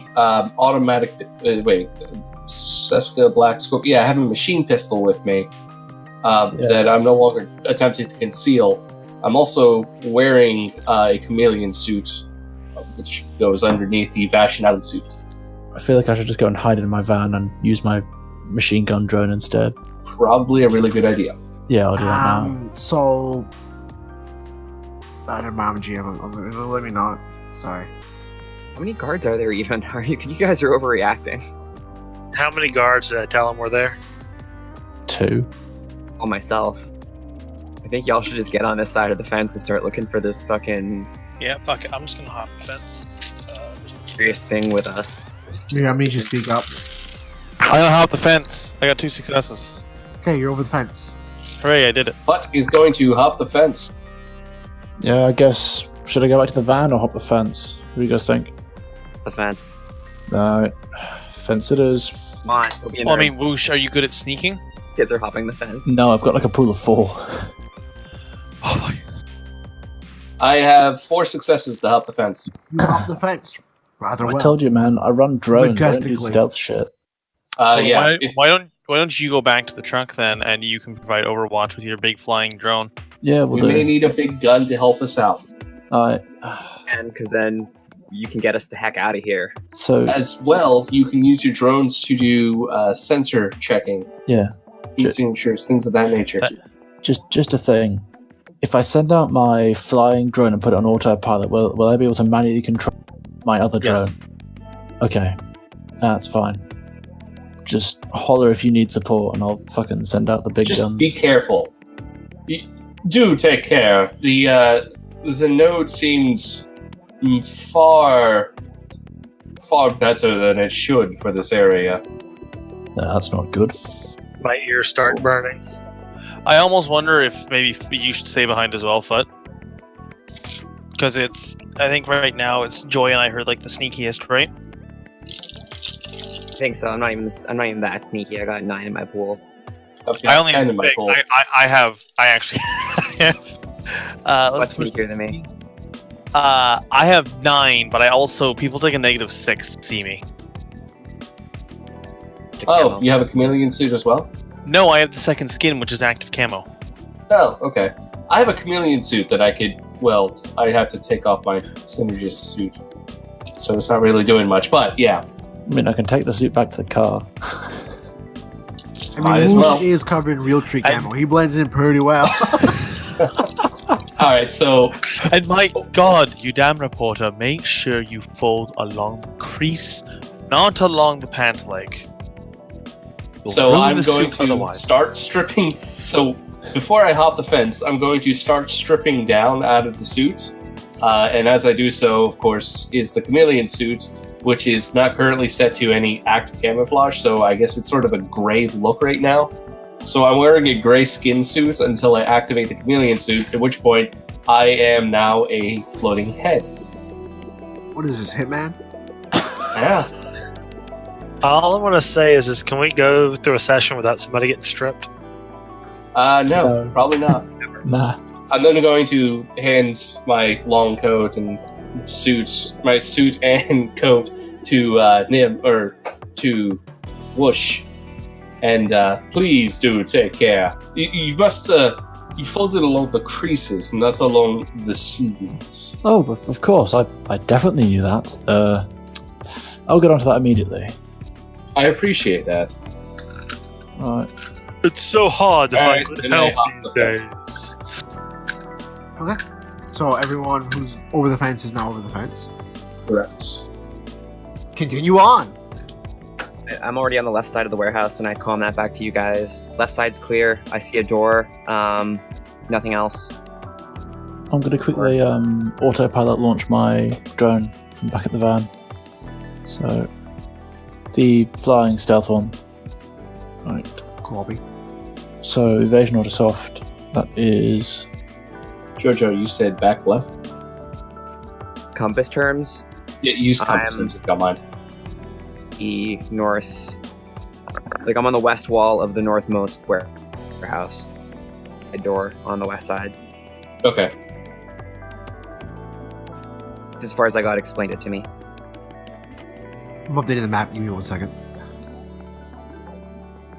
automatic. Seska Black Scorpion. Yeah, I have a machine pistol with me that I'm no longer attempting to conceal. I'm also wearing a chameleon suit, which goes underneath the Vashinalan suit. I feel like I should just go and hide in my van and use my machine gun drone instead. Probably a really good idea. Yeah, I'll do that now. So, I don't mind, GM. Let me not. Sorry. How many guards are there even? You guys are overreacting. How many guards did I tell him were there? 2. All myself. I think y'all should just get on this side of the fence and start looking for this fucking Yeah, fuck it. I'm just gonna hop the fence. serious thing with us. Yeah, I need you to speak up. I don't hop the fence. I got 2 successes. Okay, you're over the fence. Hooray, I did it. But he's going to hop the fence. Yeah, I guess. Should I go back to the van or hop the fence? What do you guys think? The fence. Alright. Fence it is. Come on, go be a Well, I nerd. mean, Whoosh, are you good at sneaking? Kids are hopping the fence. No, I've got like a pool of 4. Oh my. I have 4 successes to hop the fence. You hop the fence. Rather I well. told you, man, I run drones. I don't do Majestically. stealth shit. Yeah. Why don't you go back to the truck then, and you can provide overwatch with your big flying drone? Yeah, We we'll may do. need a big gun to help us out. Alright. And because then you can get us the heck out of here. So, As well, you can use your drones to do sensor checking, yeah. heat signatures, things of that nature. Just a thing. If I send out my flying drone and put it on autopilot, will I be able to manually control my other Yes. drone? Okay, that's fine. Just holler if you need support, and I'll fucking send out the big Just guns. be careful. Do take care. The node seems far better than it should for this area. That's not good. My ears start burning. I almost wonder if maybe you should stay behind as well, Foot. Because I think right now it's Joy and I heard like the sneakiest, right? I think so. I'm not even that sneaky. I got 9 in my pool. I've I got only 10 in my pool. I actually have. What's sneakier than me? I have 9, but I also people take a -6 to see me. The Oh, camo. you have a chameleon suit as well? No, I have the second skin, which is active camo. Oh, okay. I have a chameleon suit that I could, well, I have to take off my synergist suit. So it's not really doing much, but yeah. I mean, I can take the suit back to the car. I Might mean, as Woosh well. is covered in real tree camo. He blends in pretty well. Alright, so And my God, you damn reporter, make sure you fold along the crease, not along the pant leg. You'll So ruin I'm the going suit to otherwise. start stripping. So before I hop the fence, I'm going to start stripping down out of the suit. And as I do so, of course, is the chameleon suit, which is not currently set to any active camouflage. So I guess it's sort of a gray look right now. So I'm wearing a gray skin suit until I activate the chameleon suit, at which point I am now a floating head. What is this, Hitman? Yeah. All I want to say is can we go through a session without somebody getting stripped? No, No. probably not. Nah. I'm then going to hand my long coat and my suit and coat to Nim or to Whoosh, and please do take care. You must you fold it along the creases, not along the seams. Oh, of course. I definitely knew that. I'll get onto that immediately. I appreciate that. Alright. It's so hard to Alright, find good then I help hop these the days. So everyone who's over the fence is now over the fence. Correct. Continue on. I'm already on the left side of the warehouse, and I calm that back to you guys. Left side's clear. I see a door. Nothing else. I'm going to quickly autopilot launch my drone from back at the van. So, the flying stealth one. Right. Colby. So, evasion auto soft. That is. Jojo, you said back left. Compass terms. Yeah, use compass I'm- terms if you don't mind. The north. Like I'm on the west wall of the northmost warehouse. A door on the west side. Okay. As far as I got explained it to me. I'm updating the map. Give me 1 second.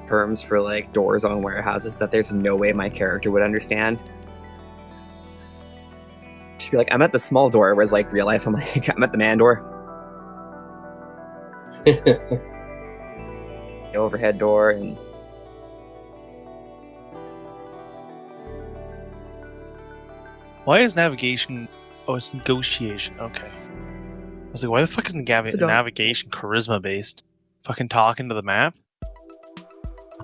Terms for like doors on warehouses that there's no way my character would understand. She'd be like, I'm at the small door, whereas like real life, I'm like, I'm at the man door. The overhead door and Why is navigation? Oh, it's negotiation. Okay. I was like, why the fuck isn't navigation charisma based? Fucking talking to the map?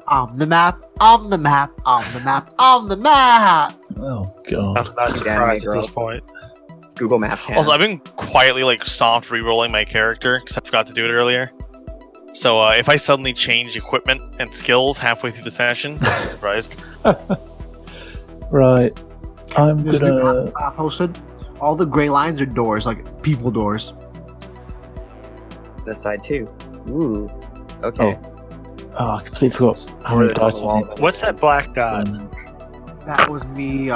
I'm the map. I'm the map. I'm the map. I'm the map. Oh god. I'm not surprised at this point. it's Google Map 10. Also, I've been quietly like soft re-rolling my character because I forgot to do it earlier. So if I suddenly change equipment and skills halfway through the session, don't be surprised. Right. I'm There's new gonna. map posted. All the gray lines are doors, like people doors. This side too. Ooh. Okay. Oh, I completely forgot how many It's on dice the I wall. need. What's that black dot? That was me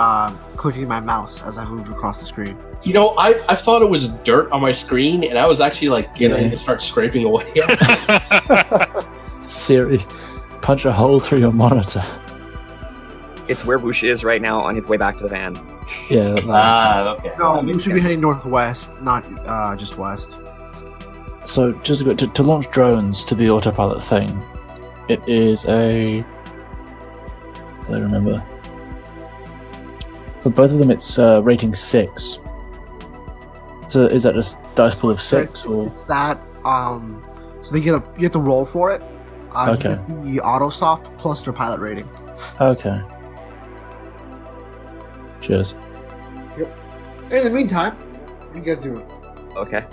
clicking my mouse as I moved across the screen. You know, I thought it was dirt on my screen, and I was actually like getting Yeah. to start scraping away. Siri, punch a hole through your monitor. It's where Woosh is right now on his way back to the van. Yeah, that makes sense. Okay. No, That we makes should be sense. heading northwest, not just west. So, just to launch drones to the autopilot thing, it is a. I remember. For both of them, it's rating 6. So, is that just dice pool of 6 or? It's that. So they you have to roll for it. Okay. The auto soft plus their pilot rating. Okay. Cheers. In the meantime, what are you guys doing? Okay.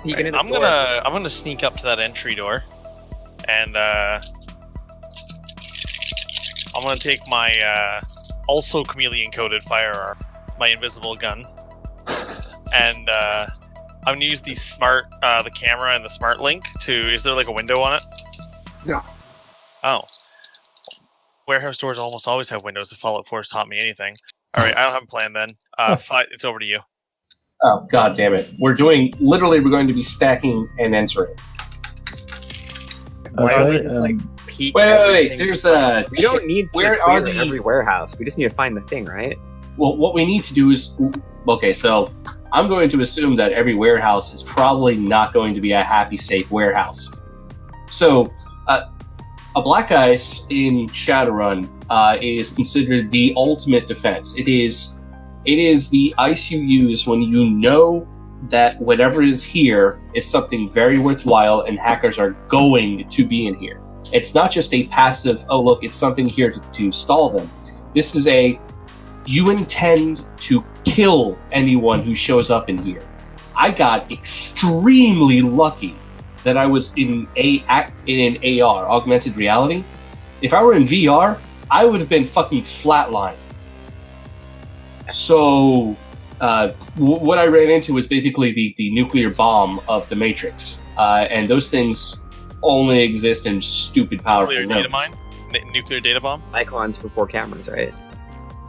Peeking in his I'm door. gonna sneak up to that entry door, and I'm gonna take my also chameleon coated firearm, my invisible gun, and I'm gonna use the the camera and the smart link to. Is there like a window on it? No. Oh. Warehouse doors almost always have windows. If Fallout 4 has taught me anything. All right, I don't have a plan then. It's over to you. Oh, god damn it. We're going to be stacking and entering. Why don't we Okay. just like peek? Wait. everything? There's We don't need to Where clear are the- every warehouse. We just need to find the thing, right? Well, what we need to do is, okay, so I'm going to assume that every warehouse is probably not going to be a happy, safe warehouse. So, a black ice in Shadowrun is considered the ultimate defense. It is the ice you use when you know that whatever is here is something very worthwhile and hackers are going to be in here. It's not just a passive, oh look, it's something here to stall them. This is you intend to kill anyone who shows up in here. I got extremely lucky that I was in an AR, augmented reality. If I were in VR, I would have been fucking flatlined. So, what I ran into was basically the nuclear bomb of the Matrix, and those things only exist in stupid powerful Nuclear data nodes. mine? Nuclear data bomb? Icons for 4 cameras, right?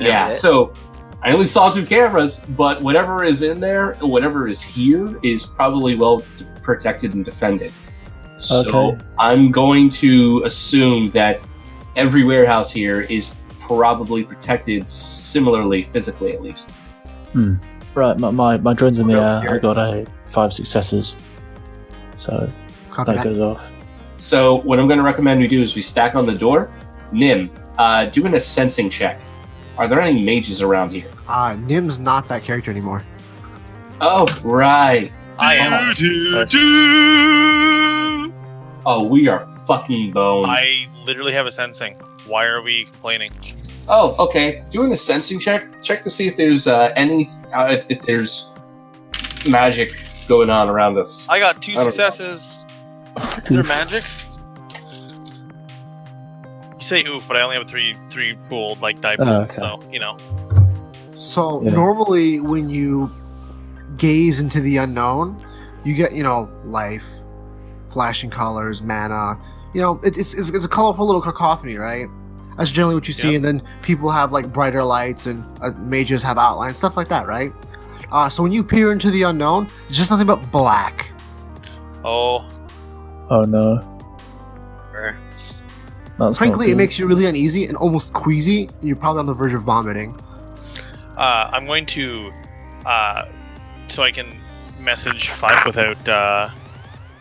Yeah, That's it. so I only saw 2 cameras, but whatever is in there, whatever is here, is probably well protected and defended. So Okay. I'm going to assume that every warehouse here is probably protected similarly, physically at least. Right, my drone's in the Well, air. here- I got 5 successes. So, Copy that that. goes off. So what I'm going to recommend we do is we stack on the door. Nim, doing a sensing check. Are there any mages around here? Nim's not that character anymore. Oh, right. I am. Oh, we are fucking boned. I literally have a sensing. Why are we complaining? Oh, okay. Doing a sensing check. Check to see if there's if there's magic going on around us. I got 2 I don't know. successes. Is there magic? You say oof, but I only have three pooled like die pooled, okay. so you know. So Yeah. normally when you gaze into the unknown, you get, life, flashing colors, mana. It's a colorful little cacophony, right? That's generally what you see, Yep. and then people have like brighter lights, and mages have outlines, stuff like that, right? So when you peer into the unknown, it's just nothing but black. Oh, Oh no. Or- That's Frankly, not it good. makes you really uneasy and almost queasy. You're probably on the verge of vomiting. I'm going to, so I can message Fife without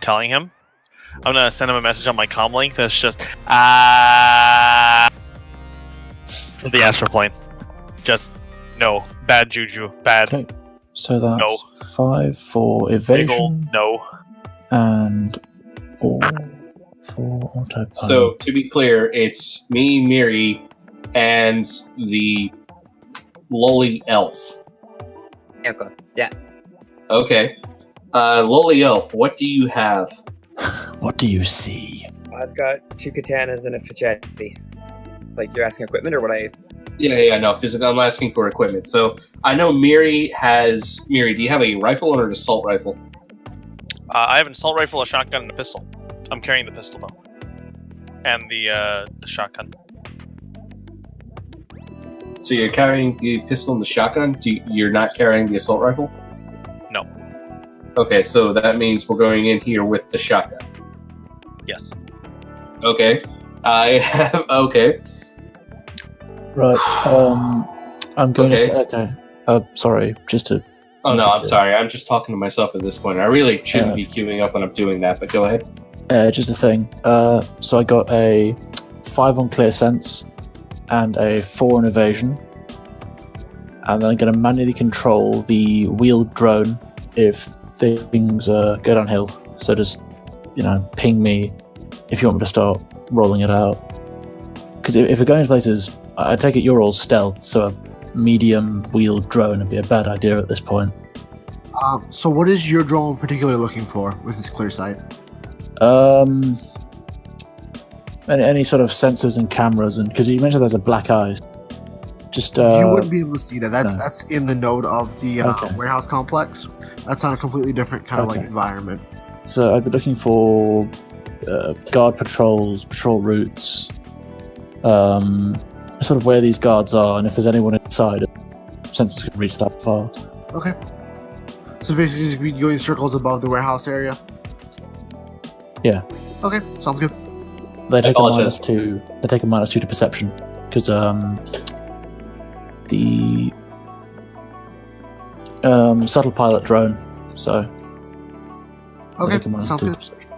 telling him. I'm gonna send him a message on my comm link that's just for the astral plane. Just no bad juju, bad Okay. So that's 5 for big evasion ol' no. and 4 for autopilot. So to be clear, it's me, Miri, and the lolly elf. Okay. Yeah. Okay. Lolly elf, what do you have? What do you see? I've got 2 katanas and a fajeti. Like, you're asking equipment or what I... Yeah, no, physical. I'm asking for equipment. So I know Miri has. Miri, do you have a rifle or an assault rifle? I have an assault rifle, a shotgun, and a pistol. I'm carrying the pistol though, and the shotgun. So you're carrying the pistol and the shotgun. You're not carrying the assault rifle? No. Okay, so that means we're going in here with the shotgun. Yes. Okay. I have. Okay. Right. I'm going to Okay. say. Okay. Sorry. Just to. Oh no, I'm sorry. I'm just talking to myself at this point. I really shouldn't be queuing up when I'm doing that. But go ahead. Just a thing. So I got a 5 on clear sense and a 4 on evasion, and then I'm going to manually control the wheeled drone if things go downhill. So just ping me if you want me to start rolling it out. Because if we're going places, I take it you're all stealth, so a medium wheeled drone would be a bad idea at this point. So what is your drone particularly looking for with its clear sight? Any sort of sensors and cameras, and because you mentioned there's a black eye, just You wouldn't be able to see that. no. That's in the node of the Okay. warehouse complex. That's on a completely different kind of like Okay. environment. So I'd be looking for guard patrols, patrol routes, sort of where these guards are, and if there's anyone inside, sensors can reach that far. Okay. So basically, just be going circles above the warehouse area. Yeah. Okay, sounds good. They take a apologize. -2. They take a -2 to perception because the subtle pilot drone. So they Okay, take a -2 sounds good. perception.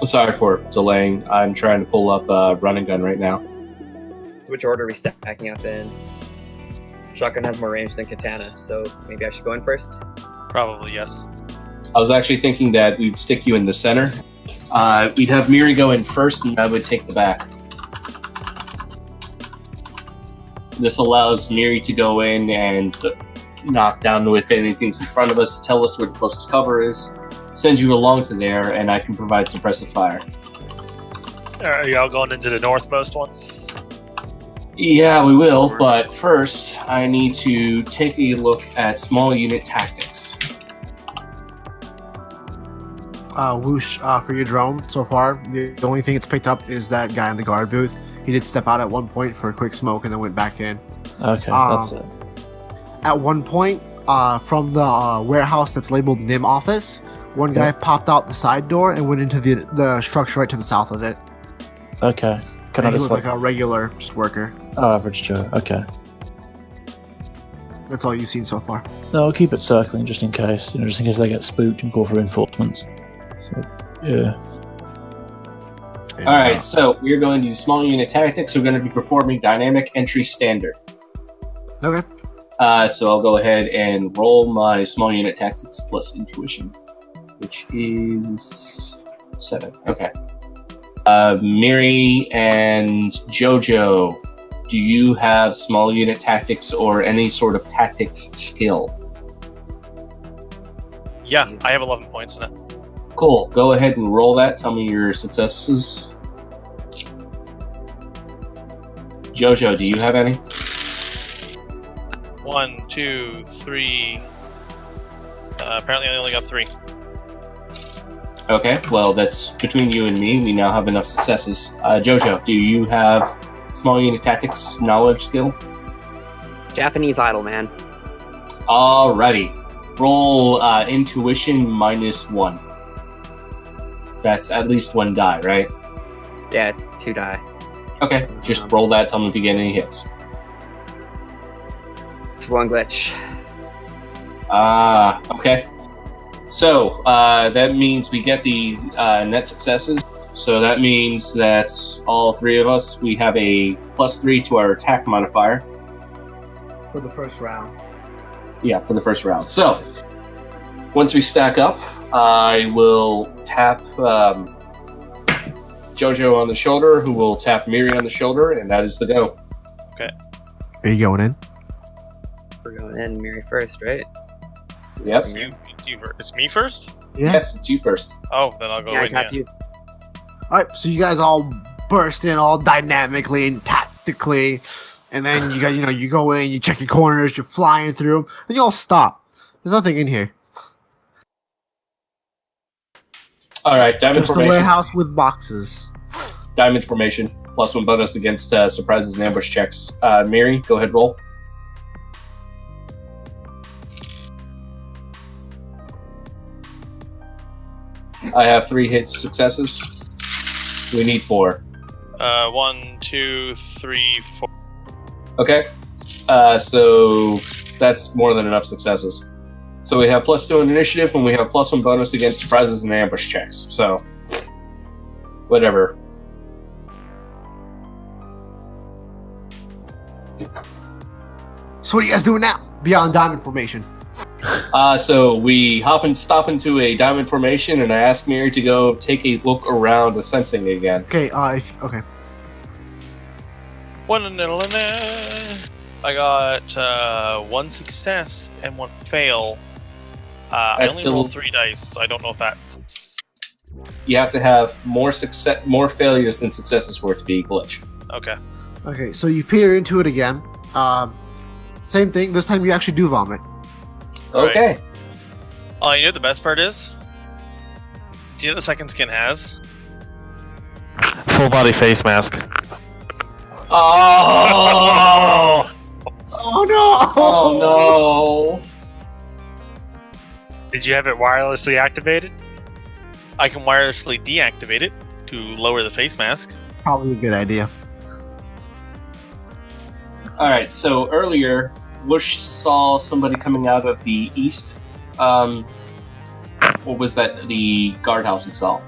Sorry for delaying. I'm trying to pull up run and gun right now. Which order are we stacking up in? Shotgun has more range than katana, so maybe I should go in first? Probably yes. I was actually thinking that we'd stick you in the center. We'd have Miri go in first, and I would take the back. This allows Miri to go in and knock down with anything's in front of us, tell us where the closest cover is, send you along to there, and I can provide suppressive fire. Are y'all going into the northmost one? Yeah, we will, but first, I need to take a look at small unit tactics. Whoosh, for your drone so far, the only thing it's picked up is that guy in the guard booth. He did step out at one point for a quick smoke and then went back in. Okay, that's it. At one point, from the warehouse that's labeled NIM office, one guy Yeah. popped out the side door and went into the structure right to the south of it. Okay, can I And he just looked like a regular just worker. average Joe? Okay. That's all you've seen so far. No, I'll keep it circling just in case. Just in case they get spooked and call for reinforcements. So, yeah. All right, so we're going to use small unit tactics. We're going to be performing dynamic entry standard. Okay. So I'll go ahead and roll my small unit tactics plus intuition, which is 7. Okay. Miri and Jojo, do you have small unit tactics or any sort of tactics skill? Yeah, I have 11 points in it. Cool. Go ahead and roll that. Tell me your successes. Jojo, do you have any? 1, 2, 3. Apparently, I only got 3. Okay, well, that's between you and me. We now have enough successes. Jojo, do you have small unit tactics knowledge skill? Japanese idol, man. Alrighty. Roll intuition -1. That's at least 1 die, right? Yeah, it's 2 die. Okay, just roll that. Tell me if you get any hits. It's 1 glitch. Okay. So, that means we get the net successes. So that means that all 3 of us, we have a +3 to our attack modifier. For the first round. Yeah, for the first round. So, once we stack up, I will tap Jojo on the shoulder, who will tap Miri on the shoulder, and that is the go. Are you going in? We're going in Miri first, right? Yep. It's me first? Yeah. Yes, it's you first. Oh, then I'll go Yeah, I in. tap Yeah. you. All right, so you guys all burst in all dynamically and tactically, and then you guys, you go in, you check your corners, you're flying through, and you all stop. There's nothing in here. All right, diamond Just a formation. warehouse with boxes. Diamond formation. +1 bonus against surprises and ambush checks. Miri, go ahead, roll. I have 3 hits successes. We need 4. 1, 2, 3, 4. Okay. So that's more than enough successes. So we have +2 in initiative, and we have +1 bonus against surprises and ambush checks. So, whatever. So what are you guys doing now? Beyond diamond formation. So we stop into a diamond formation, and I ask Miri to go take a look around the sensing again. Okay. Okay. I got 1 success and 1 fail. I That's only still- rolled 3 dice, so I don't know if that's... You have to have more failures than successes for it to be a glitch. Okay. Okay. So you peer into it again. Same thing. This time you actually do vomit. Right. Okay. Oh, you know what the best part is? Do you know what the second skin has? Full body face mask. Oh! Oh no! Oh no! Did you have it wirelessly activated? I can wirelessly deactivate it to lower the face mask. Probably a good idea. Alright, so earlier, Whoosh saw somebody coming out of the east. What was that? The guardhouse he saw.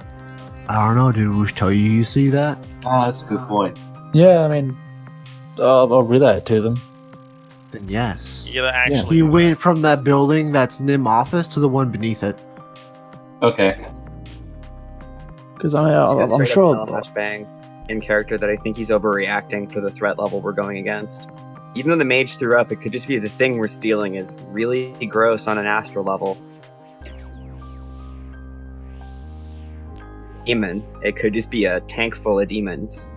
I don't know. Did Woosh tell you see that? Ah, that's a good point. Yeah, I mean, I'll relay it to them. Then yes. You gotta actually. He went from that building that's Nim office to the one beneath it. Okay. Because I'm Straight sure. up tell Hushbang in character that I think he's overreacting for the threat level we're going against. Even though the mage threw up, it could just be the thing we're stealing is really gross on an astral level. Demon. It could just be a tank full of demons.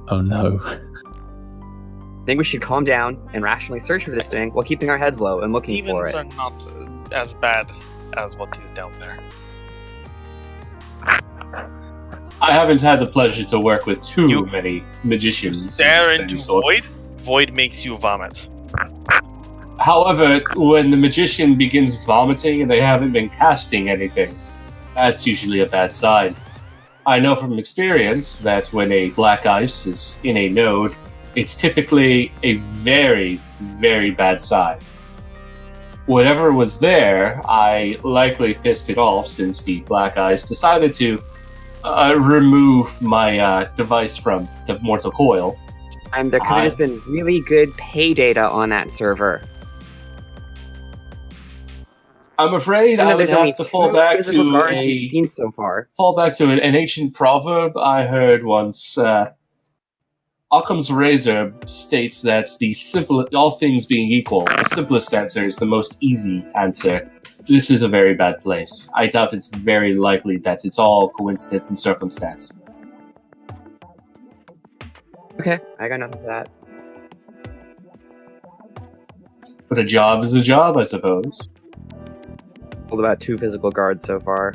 Oh no. I think we should calm down and rationally search for this thing while keeping our heads low and looking for Demons it. are not as bad as what is down there. I haven't had the pleasure to work with too You- many magicians. Stare of the into same sort. void. Void makes you vomit. However, when the magician begins vomiting and they haven't been casting anything, that's usually a bad sign. I know from experience that when a black ice is in a node, it's typically a very, very bad sign. Whatever was there, I likely pissed it off since the black ice decided to remove my device from the mortal coil. And there could have just been really good pay data on that server. I'm afraid I would there's only have to fall two back physical to guards we've seen so far. an ancient proverb I heard once. Occam's razor states that all things being equal, the simplest answer is the most easy answer. This is a very bad place. I doubt it's very likely that it's all coincidence and circumstance. Okay, I got nothing for that. But a job is a job, I suppose. Pulled about 2 physical guards so far.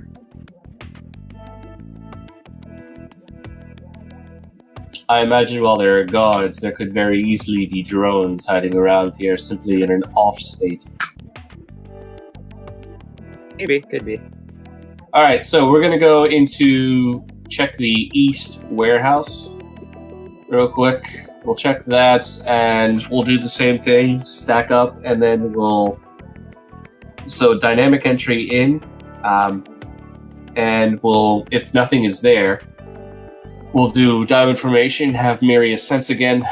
I imagine while there are guards, there could very easily be drones hiding around here simply in an off state. Maybe, could be. Alright, so we're gonna go into check the east warehouse real quick. We'll check that and we'll do the same thing, stack up, and then so dynamic entry in, and if nothing is there, we'll do dive information, have Miri sense again,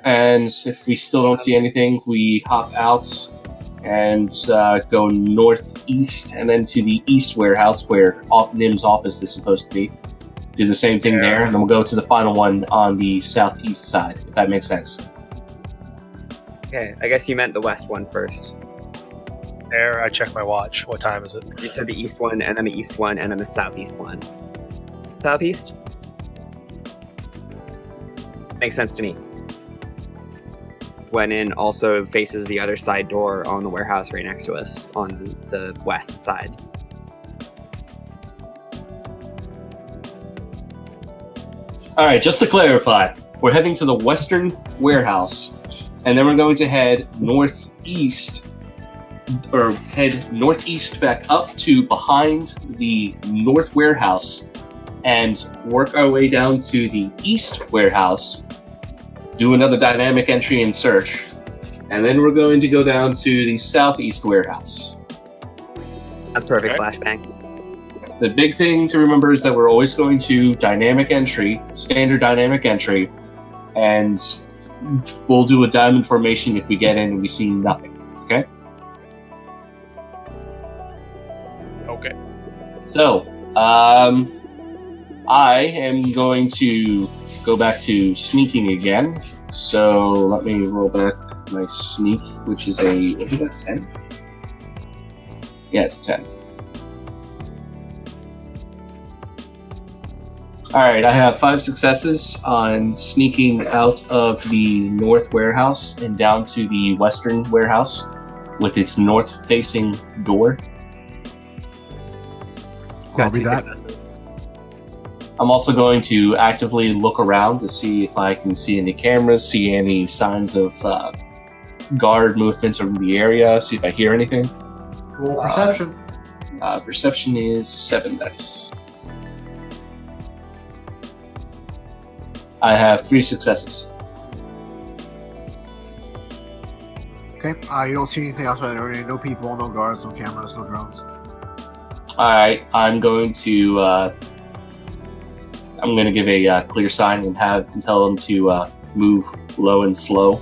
and if we still don't see anything, we hop out and go northeast and then to the east warehouse where Nim's office is supposed to be. Do the same thing there, and then we'll go to the final one on the southeast side, if that makes sense. Okay, I guess you meant the west one first. There, I check my watch. What time is it? You said the east one, and then the east one, and then the southeast one. Southeast? Makes sense to me. Went in also faces the other side door on the warehouse right next to us on the west side. Alright, just to clarify, we're heading to the western warehouse, and then we're going to head northeast, or head northeast back up to behind the north warehouse, and work our way down to the east warehouse, do another dynamic entry and search, and then we're going to go down to the southeast warehouse. That's perfect, Okay. flashbang. The big thing to remember is that we're always going to dynamic entry, standard dynamic entry, and we'll do a diamond formation if we get in and we see nothing, okay? Okay. So, I am going to go back to sneaking again. So let me roll back my sneak, which is what is that, 10? Yeah, it's a 10. Alright, I have 5 successes on sneaking out of the north warehouse and down to the western warehouse with its north-facing door. Copy 2 that. successes. I'm also going to actively look around to see if I can see any cameras, see any signs of guard movements over the area, see if I hear anything. Roll perception. Perception is 7 dice. I have 3 successes. Okay. You don't see anything outside the area. No people, no guards, no cameras, no drones. Alright, I'm going to give a clear sign and tell them to move low and slow.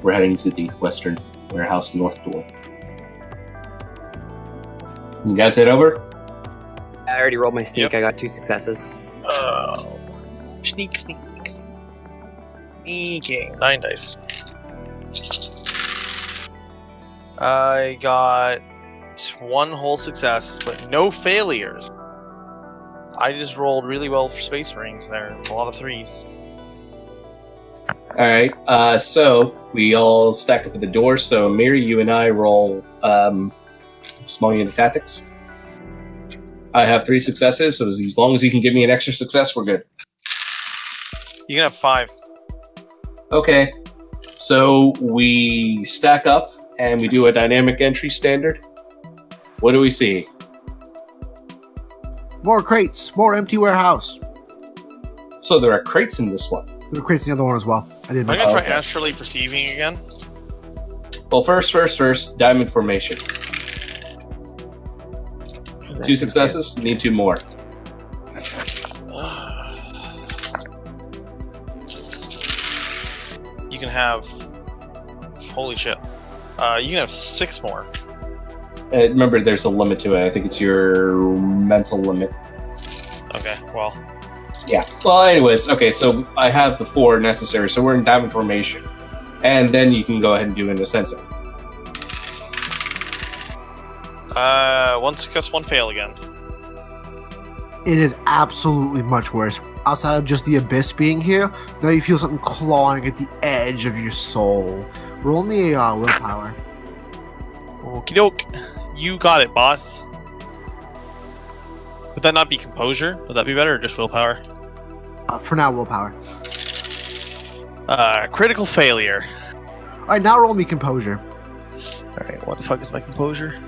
We're heading to the western warehouse north door. You guys head over? I already rolled my sneak. Yep. I got 2 successes. Oh. Sneak. Sneaking. 9 dice. I got 1 whole success, but no failures. I just rolled really well for Space Marines there. A lot of 3s. Alright, so we all stack up at the door. So Miri, you and I roll small unit tactics. I have 3 successes, so as long as you can give me an extra success, we're good. You can have 5. Okay, so we stack up and we do a dynamic entry standard. What do we see? More crates. More empty warehouse. So there are crates in this one. There are crates in the other one as well. I didn't I'm know. gonna try Okay. astrally perceiving again. Well, first, diamond formation. 2 successes, need 2 more. You can have. Holy shit. You can have 6 more. Remember, there's a limit to it. I think it's your mental limit. Okay, well. Yeah. Well, anyways, okay, so I have the 4 necessary, so we're in diamond formation. And then you can go ahead and do an ascension. 1 success, 1 fail again. It is absolutely much worse. Outside of just the abyss being here, now you feel something clawing at the edge of your soul. Roll me a willpower. Okie doke. You got it, boss. Would that not be composure? Would that be better, or just willpower? For now, willpower. Critical failure. All right, now roll me composure. Alright, what the fuck is my composure?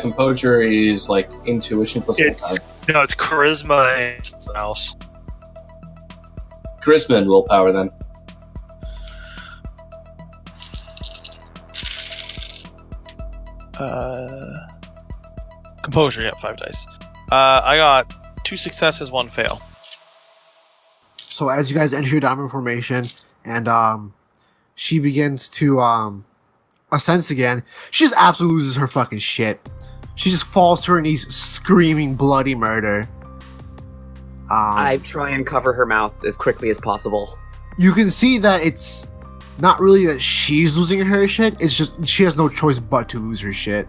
Composure is like intuition plus It's charisma and something else. charisma and willpower then. Composure, yeah, 5 dice. I got 2 successes, 1 fail. So as you guys enter your diamond formation, and she begins to ascends again, she just absolutely loses her fucking shit. She just falls to her knees, screaming bloody murder. I try and cover her mouth as quickly as possible. You can see that it's not really that she's losing her shit. It's just she has no choice but to lose her shit.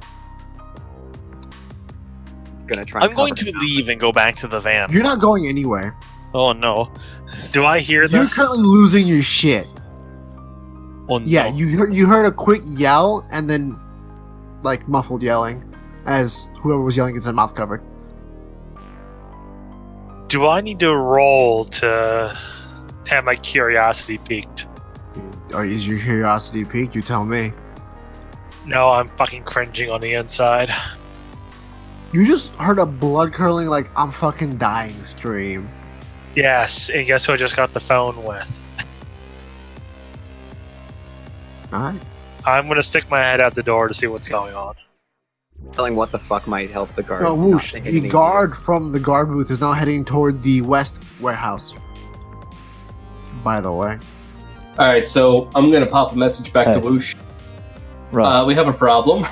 Gonna try. I'm going to leave and go back to the van. You're not going anywhere. Oh no. Do I hear You're this? currently losing your shit. Oh no. Yeah, you heard a quick yell and then like muffled yelling as whoever was yelling gets their mouth covered. Do I need to roll to have my curiosity piqued? Or is your curiosity piqued? You tell me. No, I'm fucking cringing on the inside. You just heard a blood curdling like I'm fucking dying scream. Yes, and guess who I just got the phone with? Alright. I'm gonna stick my head out the door to see what's going on. Telling what the fuck might help the guards. No, not whoosh. think The anything guard from the guard booth is now heading toward the west warehouse. By the way. Alright, so I'm gonna pop a message back to Hey. Whoosh. Right. We have a problem.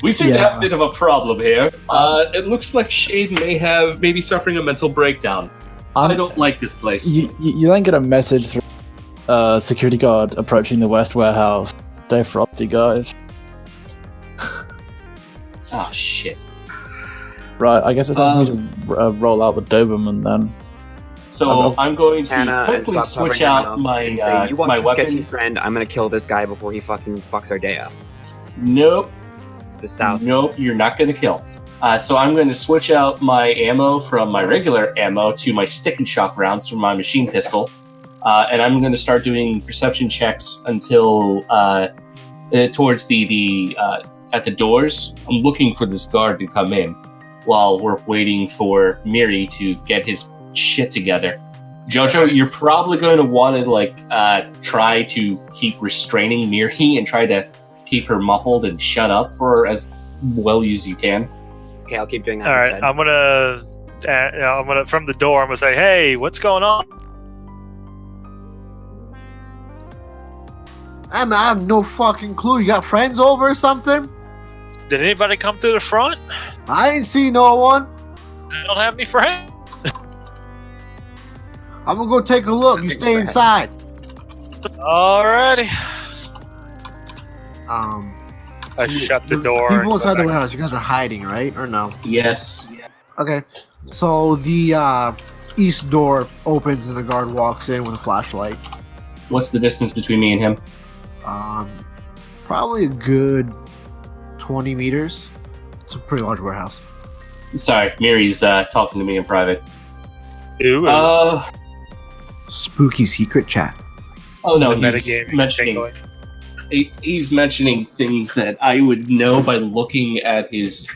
We seem to Yeah. have a bit of a problem here. It looks like Shade may be suffering a mental breakdown. I don't like this place. You then get a message through security guard approaching the west warehouse. Stay frosty, guys. Oh shit. Right, I guess it's time for me to roll out the Doberman then. So I'm going to Hannah, and quickly stop switch covering your out mouth my and say, you want my your sketchy weapon. friend? I'm gonna kill this guy before he fucking fucks our day up. Nope. The south. Nope, you're not going to kill. So I'm going to switch out my ammo from my regular ammo to my stick and shock rounds from my machine pistol. And I'm going to start doing perception checks until towards the at the doors. I'm looking for this guard to come in while we're waiting for Miri to get his shit together. Jojo, you're probably going to want to try to keep restraining Miri and try to keep her muffled and shut up for as well as you can. Okay, I'll keep doing that. All right, instead. I'm gonna from the door. I'm gonna say, "Hey, what's going on?" I have no fucking clue. You got friends over or something? Did anybody come through the front? I ain't see no one. I don't have any friends. I'm gonna go take a look. You stay inside. Alrighty. I you- shut the door. and People go inside the back. warehouse. You guys are hiding, right? Or no? Yes. Okay. So the east door opens and the guard walks in with a flashlight. What's the distance between me and him? Probably a good 20 meters. It's a pretty large warehouse. Sorry, Miri's talking to me in private. Ooh, Spooky secret chat. Oh no, the he's metagaming mentioning going. he's mentioning things that I would know by looking at his,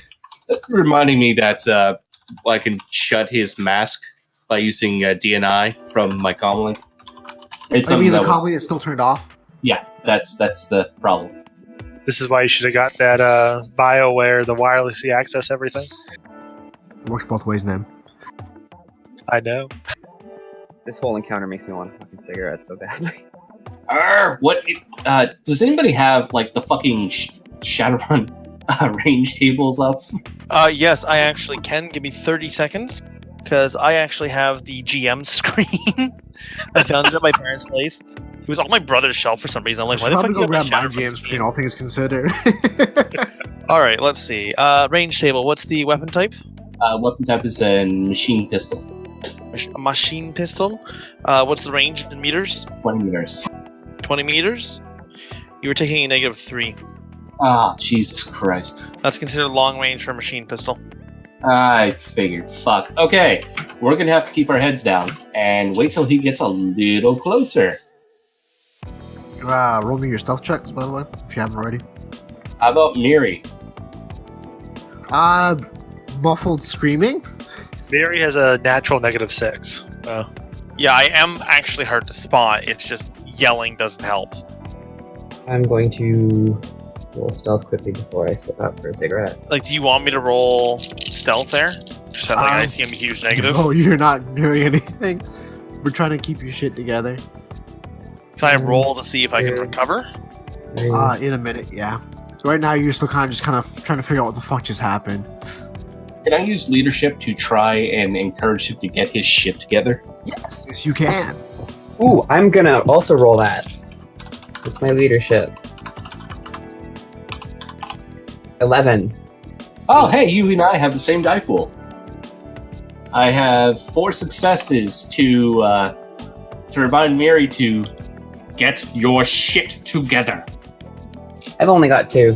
reminding me that I can shut his mask by using DNI from my comlink. It's I mean, the that would- comedy is still turned off. yeah, that's the problem. This is why you should have got that BioWare, the wirelessly access everything. It works both ways, man. I know. This whole encounter makes me want a fucking cigarette so badly. What? Does anybody have the fucking Shadowrun range tables up? Yes, I actually can. Give me 30 seconds, because I actually have the GM screen. I found it at my parents' place. It was on my brother's shelf for some reason. I'm like, why the fuck Probably do you go have grab my Shadowrun GM screen, screen? all things considered. All right, let's see. Range table. What's the weapon type? Weapon type is a machine pistol. A machine pistol. What's the range in meters? 20 meters. 20 meters. You were taking a -3. Ah, Jesus Christ. That's considered long range for a machine pistol. I figured. Fuck. Okay, we're gonna have to keep our heads down and wait till he gets a little closer. Roll me your stealth checks, by the way, if you haven't already. How about Miri? Muffled screaming. Mary has a natural -6. Oh. Yeah, I am actually hard to spot. It's just yelling doesn't help. I'm going to roll stealth quickly before I sit up for a cigarette. Like, do you want me to roll stealth there? Just like I see him a huge negative. Oh, you're not doing anything. We're trying to keep your shit together. Can I roll to see if I can recover? In a minute, yeah. Right now, you're still kind of trying to figure out what the fuck just happened. Can I use leadership to try and encourage him to get his shit together? Yes, you can. Ooh, I'm gonna also roll that. It's my leadership. 11. Oh, hey, you and I have the same die pool. I have 4 successes to remind Mary to get your shit together. I've only got 2.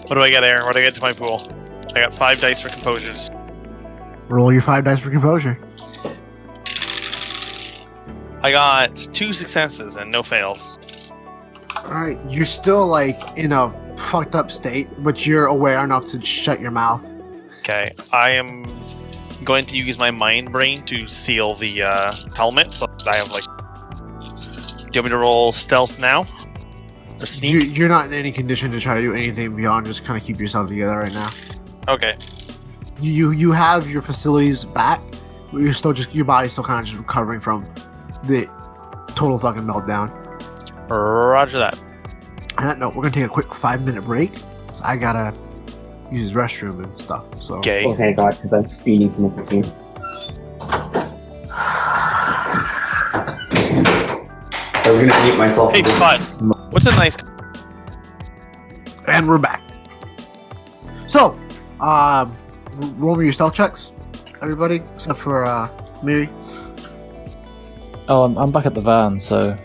What do I get, Aaron? What do I get to my pool? I got 5 dice for composures. Roll your 5 dice for composure. I got 2 successes and no fails. Alright, you're still like in a fucked up state, but you're aware enough to shut your mouth. Okay, I am going to use my mind brain to seal the helmet, so that I have like... Do you want me to roll stealth now? Or sneak? You're not in any condition to try to do anything beyond just kind of keep yourself together right now. Okay. You have your facilities back, but you're still your body's still kind of just recovering from the total fucking meltdown. Roger that. On that note, we're gonna take a quick 5-minute break. So I gotta use the restroom and stuff. So Okay. Oh, thank God, because I'm feeding from the team. I was gonna mute myself. Hey, Bud. What's a nice... And we're back. So, roll me your stealth checks, everybody, except for Miri. Oh, I'm back at the van, so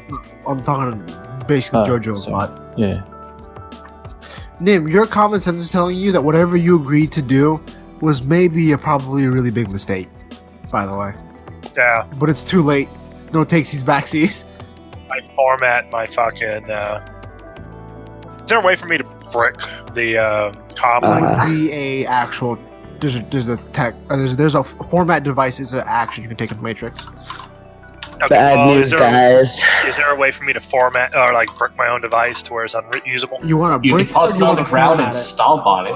I'm talking basically JoJo sorry. spot. yeah. Nim, your common sense is telling you that whatever you agreed to do was maybe probably a really big mistake, by the way. Yeah. But it's too late. No takesies, backsies. I format my fucking. Is there a way for me to brick the comm link? Be a actual. There's a tech. There's a format device is an action you can take in Matrix. Okay, Bad well, news, guys. Is there a way for me to format or like brick my own device to where it's unusable? You want to You break can toss it, it or you on the wanna ground format and it? stomp on it.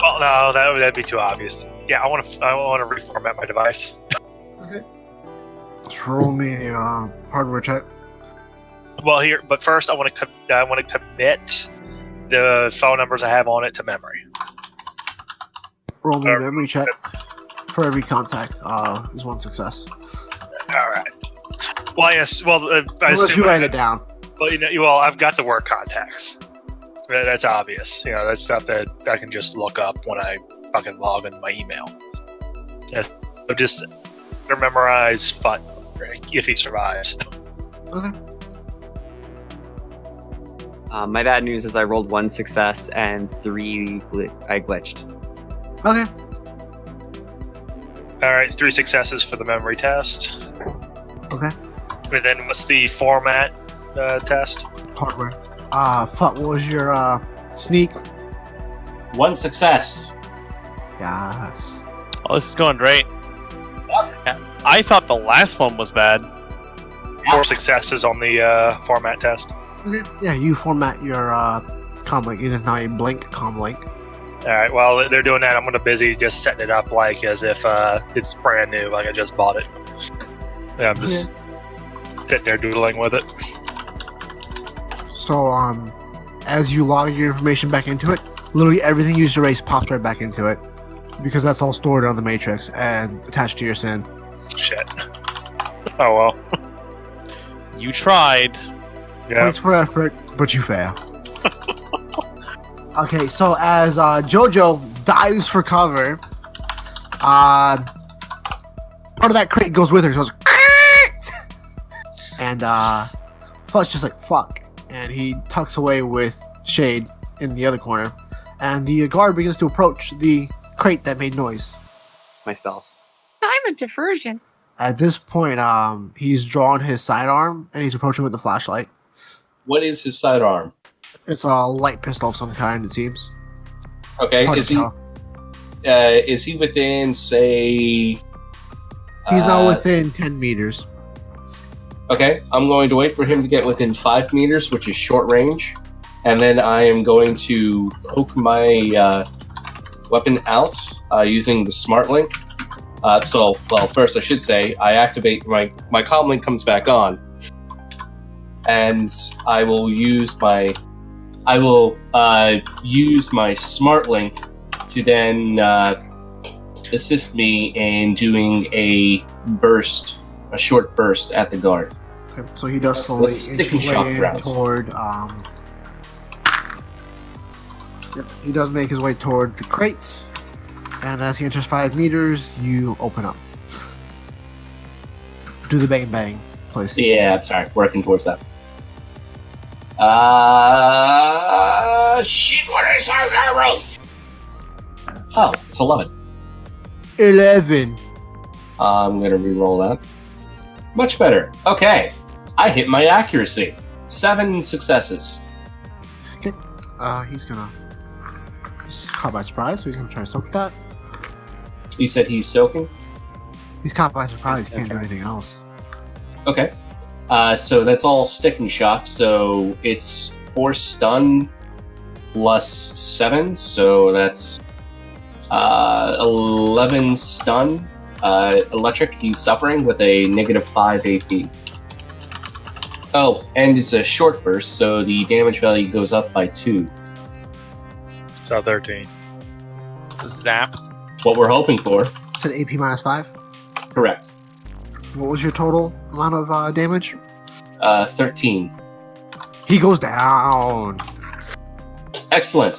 Well, no, that'd be too obvious. Yeah, I want to reformat my device. Let's roll me hardware check. Well, but first I want to commit the phone numbers I have on it to memory. Roll me a memory check. For every contact is 1 success. All right. Well, yes. Well, I Unless assume you write it down. Well, well, I've got the work contacts. That's obvious. That's stuff that I can just look up when I fucking log in my email. So just memorize Fut if he survives. Okay. My bad news is I rolled 1 success and 3 I glitched. Okay. All right, 3 successes for the memory test. Okay. And then what's the format test? Hardware. Fuck, what was your sneak? 1 success. Yes. Oh, this is going great. Yeah, I thought the last one was bad. 4 successes on the format test. Okay. Yeah, you format your comlink. It is now a blank comlink. All right. Well, they're doing that. I'm gonna busy just setting it up like as if it's brand new, like I just bought it. Yeah, I'm just sitting there doodling with it. So, as you log your information back into it, literally everything you just erased pops right back into it, because that's all stored on the matrix and attached to your SIN. Shit. Oh well. You tried. Yeah. Points for effort, but you fail. Okay, so as JoJo dives for cover, part of that crate goes with her. So it's and Fuck's just like fuck, and he tucks away with Shade in the other corner and the guard begins to approach the crate that made noise. My stealth. I'm a diversion. At this point, he's drawn his sidearm and he's approaching with the flashlight. What is his sidearm? It's a light pistol of some kind, it seems. Okay, Hard is to he tell. is he within, say? He's now within 10 meters. Okay, I'm going to wait for him to get within 5 meters, which is short range, and then I am going to poke my weapon out using the smart link. First I should say I activate my comm link comes back on, and I will use my smart link to then assist me in doing a short burst at the guard. Okay, so he does slowly With stick and inch his shock way in rounds. toward. Yep, he does make his way toward the crate, and as he enters 5 meters, you open up. Do the bang bang, please. Yeah, I'm sorry, working towards that. Shit, what is our roll? Oh, it's 11. 11. I'm gonna re-roll that. Much better. Okay, I hit my accuracy. 7 successes. He's gonna. He's caught by surprise, so he's gonna try to soak that. You said he's soaking? He's caught by surprise, he can't do anything else. Okay. So that's all stick and shock, so it's 4 stun plus 7, so that's 11 stun. Electric, he's suffering with a -5 AP. Oh, and it's a short burst, so the damage value goes up by 2. So 13. Zap. What we're hoping for. Said AP -5. Correct. What was your total amount of damage? 13. He goes down. Excellent.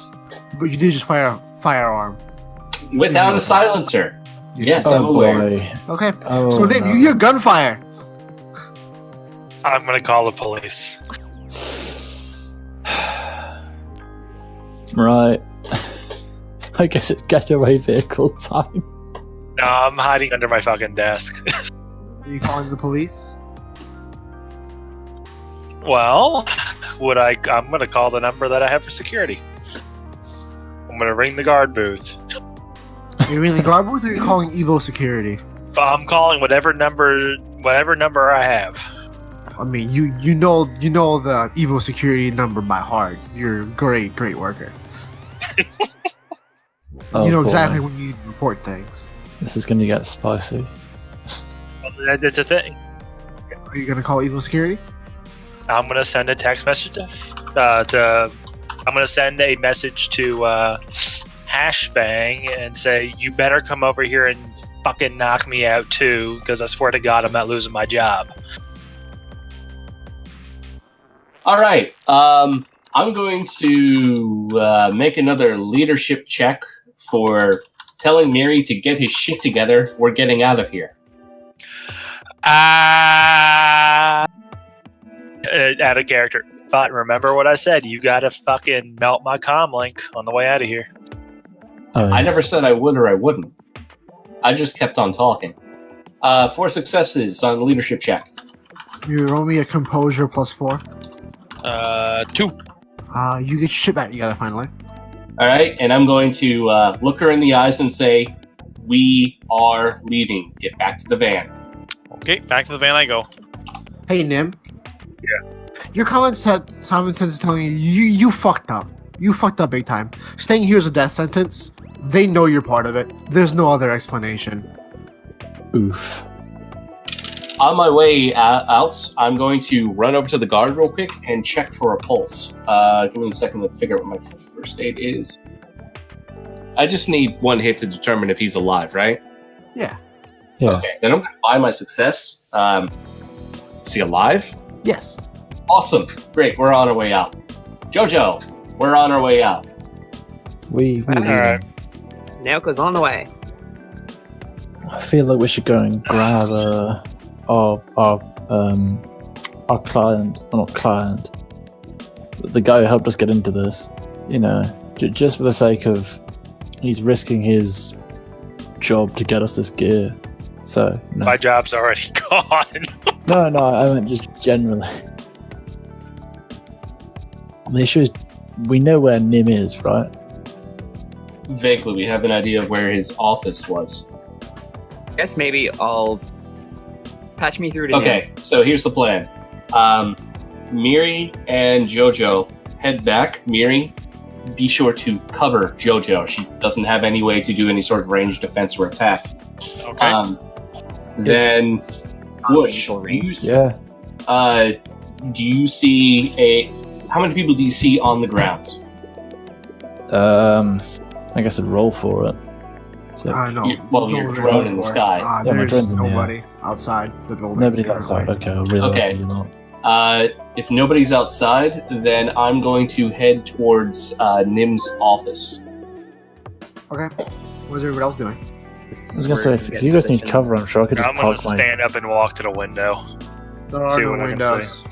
But you did just fire a firearm. Without a silencer. Yes, I'm Oh aware. boy. Okay. Oh, So Dave, no. you hear gunfire. I'm gonna call the police. Right. I guess it's getaway vehicle time. No, I'm hiding under my fucking desk. Are you calling the police? Well, I'm gonna call the number that I have for security. I'm gonna ring the guard booth. Are you ringing the guard booth or are you calling Evo Security? I'm calling whatever number I have. I mean, you know the Evo Security number by heart. You're a great worker. Oh, you know boy. exactly when you report things. This is going to get spicy. That's a thing. Are you gonna call Evo Security? I'm gonna send a text message I'm gonna send a message to Hashbang and say, you better come over here and fucking knock me out too, because I swear to God I'm not losing my job. All right. I'm going to make another leadership check for telling Mary to get his shit together. We're getting out of here. Out of character. But remember what I said, you gotta fucking melt my comm link on the way out of here. Oh, I never said I would or I wouldn't. I just kept on talking. 4 successes on the leadership check. You roll me a composure +4. 2. You get your shit back together finally. All right, and I'm going to look her in the eyes and say, "We are leaving. Get back to the van." Okay, back to the van I go. Hey Nim. Yeah. Your comments said Simon Sense is telling you fucked up. You fucked up big time. Staying here is a death sentence. They know you're part of it. There's no other explanation. oof. On my way out, I'm going to run over to the guard real quick and check for a pulse. Give me a second to figure out what my first aid is. I just need 1 hit to determine if he's alive, right? Yeah. Yeah. Okay, then I'm going to buy my success. Is he alive? Yes. Awesome. Great, we're on our way out. Jojo, we're on our way out. We Alright. Naoko's on the way. I feel like we should go and grab our client, or not client, the guy who helped us get into this. You know, Just for the sake of, he's risking his job to get us this gear. So, My job's already gone. No, I meant just generally. The issue is, we know where Nim is, right? Vaguely, we have an idea of where his office was. I guess maybe I'll patch me through to Okay, so here's the plan. Miri and Jojo head back. Miri, be sure to cover Jojo. She doesn't have any way to do any sort of ranged defense or attack. Okay. Then, Whoosh, Yeah. do you see how many people do you see on the grounds? I guess I'd roll for it. So, No. Your drone in the sky. my There's drone's in the air. nobody outside the building. Nobody's outside. Okay, I'll really Okay. lucky you're not. If nobody's outside, then I'm going to head towards Nim's office. Okay. What's everybody else doing? I was gonna say, if you guys need cover, I'm sure I could just I'm gonna park my. stand up and walk to the window. There are See no what I can windows.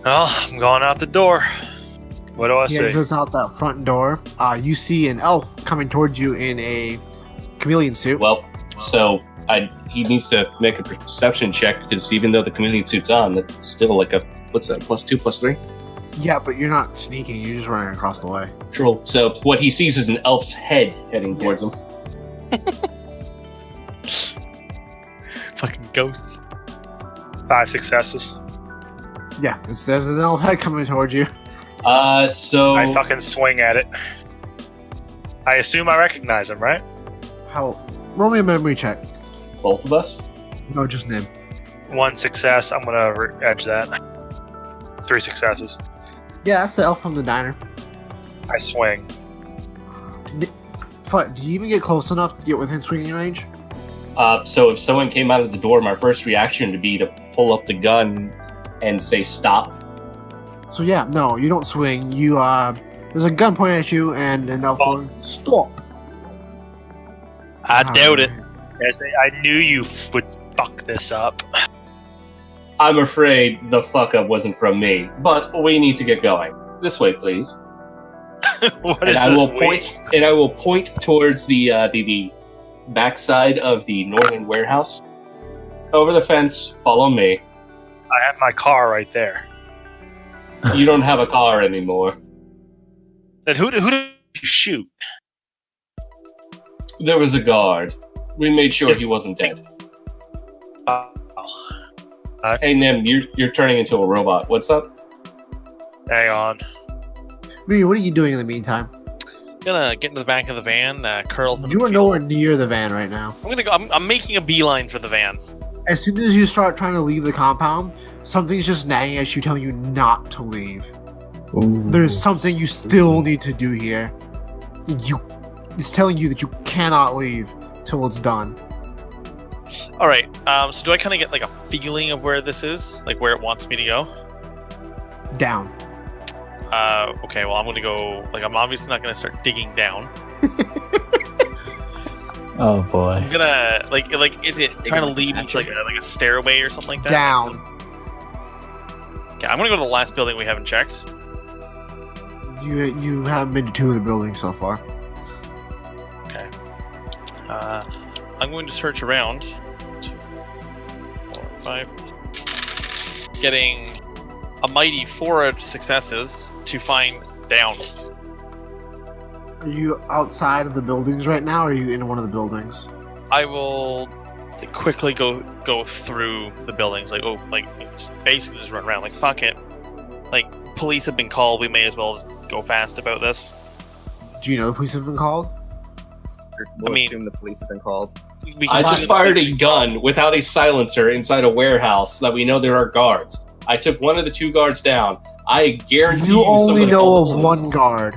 Well, I'm going out the door. What do I He see? exits out that front door. You see an elf coming towards you in a chameleon suit. Well, so he needs to make a perception check because even though the chameleon suit's on, it's still like a what's that? +2, +3. Yeah, but you're not sneaking. You're just running across the way. True. So what he sees is an elf's head heading towards him. Fucking ghosts. 5 successes. Yeah, there's an elf head coming towards you. So I fucking swing at it. I assume I recognize him, right? How? Roll me a memory check. both of us. No, just Nim. 1 success. I'm gonna edge that. 3 successes. Yeah, that's the elf from the diner. I swing. Fuck, do you even get close enough to get within swinging range? So if someone came out of the door, my first reaction would be to pull up the gun and say stop. So yeah, no, you don't swing. You there's a gun pointed at you and an elf going, stop. I doubt it. I knew you would fuck this up. I'm afraid the fuck up wasn't from me, but we need to get going. This way, please. What And is I this will point. And I will point towards the backside of the northern warehouse. Over the fence. Follow me. I have my car right there. You don't have a car anymore. Then who did you shoot? There was a guard. We made sure he wasn't dead. Hey Nim, you're turning into a robot. What's up? Hang on. Me, what are you doing in the meantime? Gonna get into the back of the van, curl. up in You the are field. nowhere near the van right now. I'm gonna go. I'm making a beeline for the van. As soon as you start trying to leave the compound, something's just nagging at you, telling you not to leave. Ooh. There's something you still need to do here. It's telling you that you cannot leave till it's done. All right. So do I kind of get like a feeling of where this is, like where it wants me to go? Down. Okay. Well, I'm gonna go. Like, I'm obviously not gonna start digging down. Oh boy. I'm gonna like. Is it trying to lead into like a stairway or something like that? Down. Okay. I'm gonna go to the last building we haven't checked. You haven't been to 2 of the buildings so far. Okay. I'm going to search around. 2, 4, 5. Getting a mighty 4 successes to find down. Are you outside of the buildings right now, or are you in one of the buildings? I will quickly go through the buildings. Just basically just run around. Like, fuck it. Like, police have been called. We may as well just go fast about this. Do you know the police have been called? We'll I mean- assume the police have been called. We I can just fired a gun without a silencer inside a warehouse so that we know there are guards. I took one of the 2 guards down. I guarantee You only somebody know called of the one police. guard.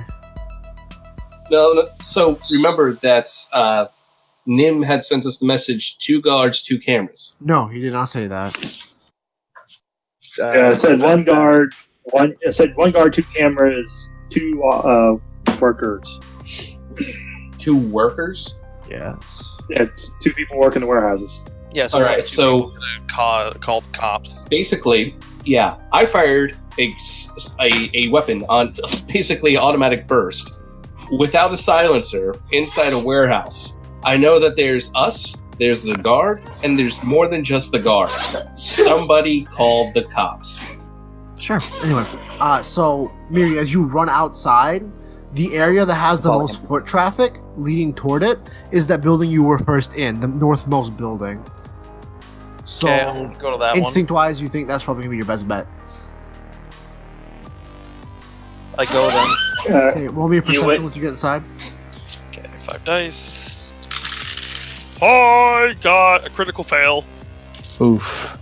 No, so remember that Nim had sent us the message: 2 guards, 2 cameras. No, he did not say that. Yeah, it said one guard, one guard, 2 cameras, 2 workers. 2 workers. Yes. Yeah, it's 2 people working the warehouses. Yeah, so All right, so called the cops. basically, yeah, I fired a weapon on basically automatic burst without a silencer inside a warehouse. I know that there's us, there's the guard, and there's more than just the guard. Somebody called the cops. Sure. Anyway, so Miri, as you run outside, the area that has the most foot traffic leading toward it is that building you were first in, the northmost building. So, Okay, I'm gonna go to that one. instinct-wise, you think that's probably gonna be your best bet. I go then. Okay, roll me a perception once you get inside. Okay, 5 dice. I got a critical fail. Oof.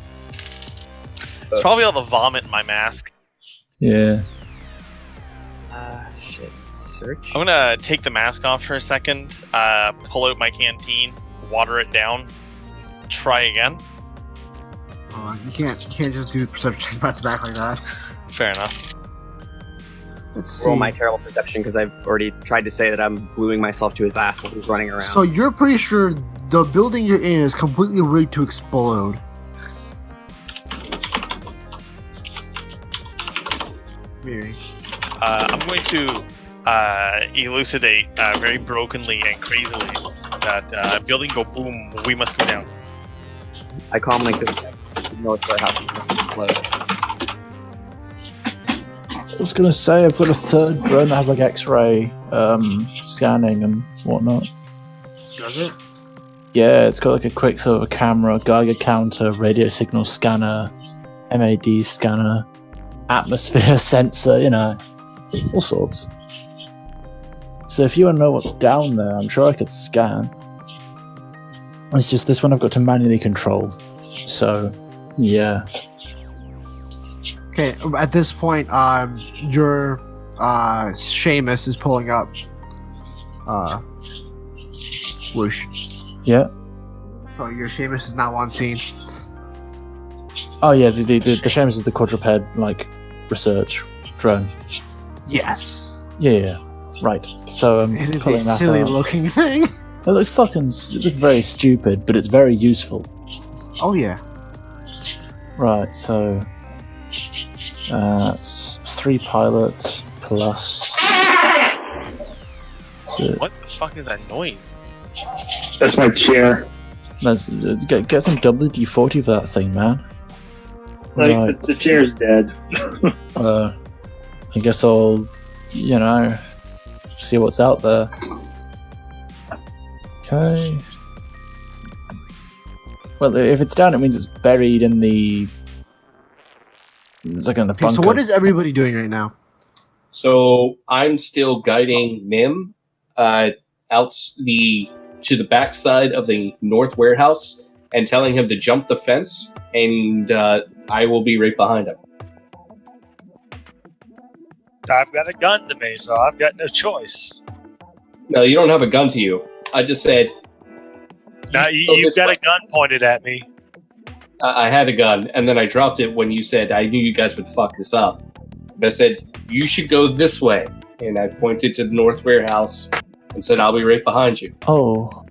It's probably all the vomit in my mask. Yeah. Shit. Search. I'm gonna take the mask off for a second, pull out my canteen, water it down, try again. You can't just do perception checks back to back like that. Fair enough. Let's see. Roll my terrible perception because I've already tried to say that I'm gluing myself to his ass while he's running around. So you're pretty sure the building you're in is completely rigged to explode. Miri. I'm going to elucidate very brokenly and crazily that building go boom, we must go down. I calmly this north warehouse must explode. I was gonna say I've got a third drone that has like X-ray scanning and whatnot. Does it? Yeah, it's got like a Quicksilver camera, Geiger counter, radio signal scanner, MAD scanner, atmosphere sensor, you know, all sorts. So if you want to know what's down there, I'm sure I could scan. It's just this one I've got to manually control. So, yeah. Okay, at this point, your Seamus is pulling up. Whoosh. Yeah. So your Seamus is now on scene. Oh yeah, the Seamus is the quadruped like research drone. Yes. Yeah. Right. So I'm It is pulling a that silly out. looking thing. It looks very stupid, but it's very useful. Oh yeah. Right. So it's 3 pilot plus. What the fuck is that noise? That's my chair. Let's get some WD-40 for that thing, man. Like Right. the chair's dead. I guess I'll, see what's out there. Okay. Well, if it's down, it means it's buried in the. It's like in the Okay, bunker. so what is everybody doing right now? So I'm still guiding Nim out to the backside of the north warehouse and telling him to jump the fence, and I will be right behind him. I've got a gun to me, so I've got no choice. No, you don't have a gun to you. I just said. Now go you've this got way. a gun pointed at me. I had a gun, and then I dropped it when you said I knew you guys would fuck this up. But I said, you should go this way. And I pointed to the north warehouse and said, I'll be right behind you. Oh,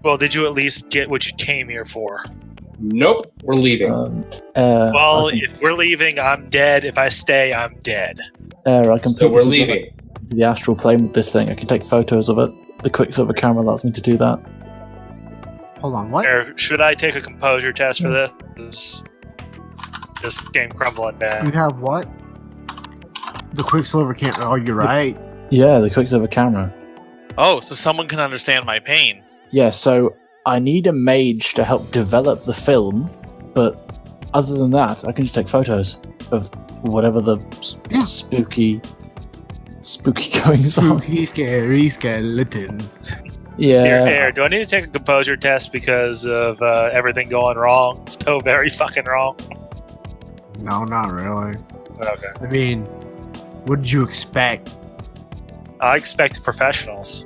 Well, did you at least get what you came here for? Nope, we're leaving. Well, I can, if we're leaving, I'm dead. If I stay, I'm dead. I So completely we're forgot leaving. to the astral plane with this thing. I can take photos of it. The Quicksilver camera lets me to do that. Hold on, what? Or should I take a composure test for this? This game crumbling down. You have what? The Quicksilver can't. Oh, you're right. Yeah, the Quicksilver camera. Oh, so someone can understand my pain. Yeah, so I need a mage to help develop the film, but other than that, I can just take photos of whatever the Yeah. spooky goings on. Spooky, scary skeletons. Yeah. Here, do I need to take a composure test because of everything going wrong? So very fucking wrong. No, not really. Okay. I mean, what did you expect? I expected professionals.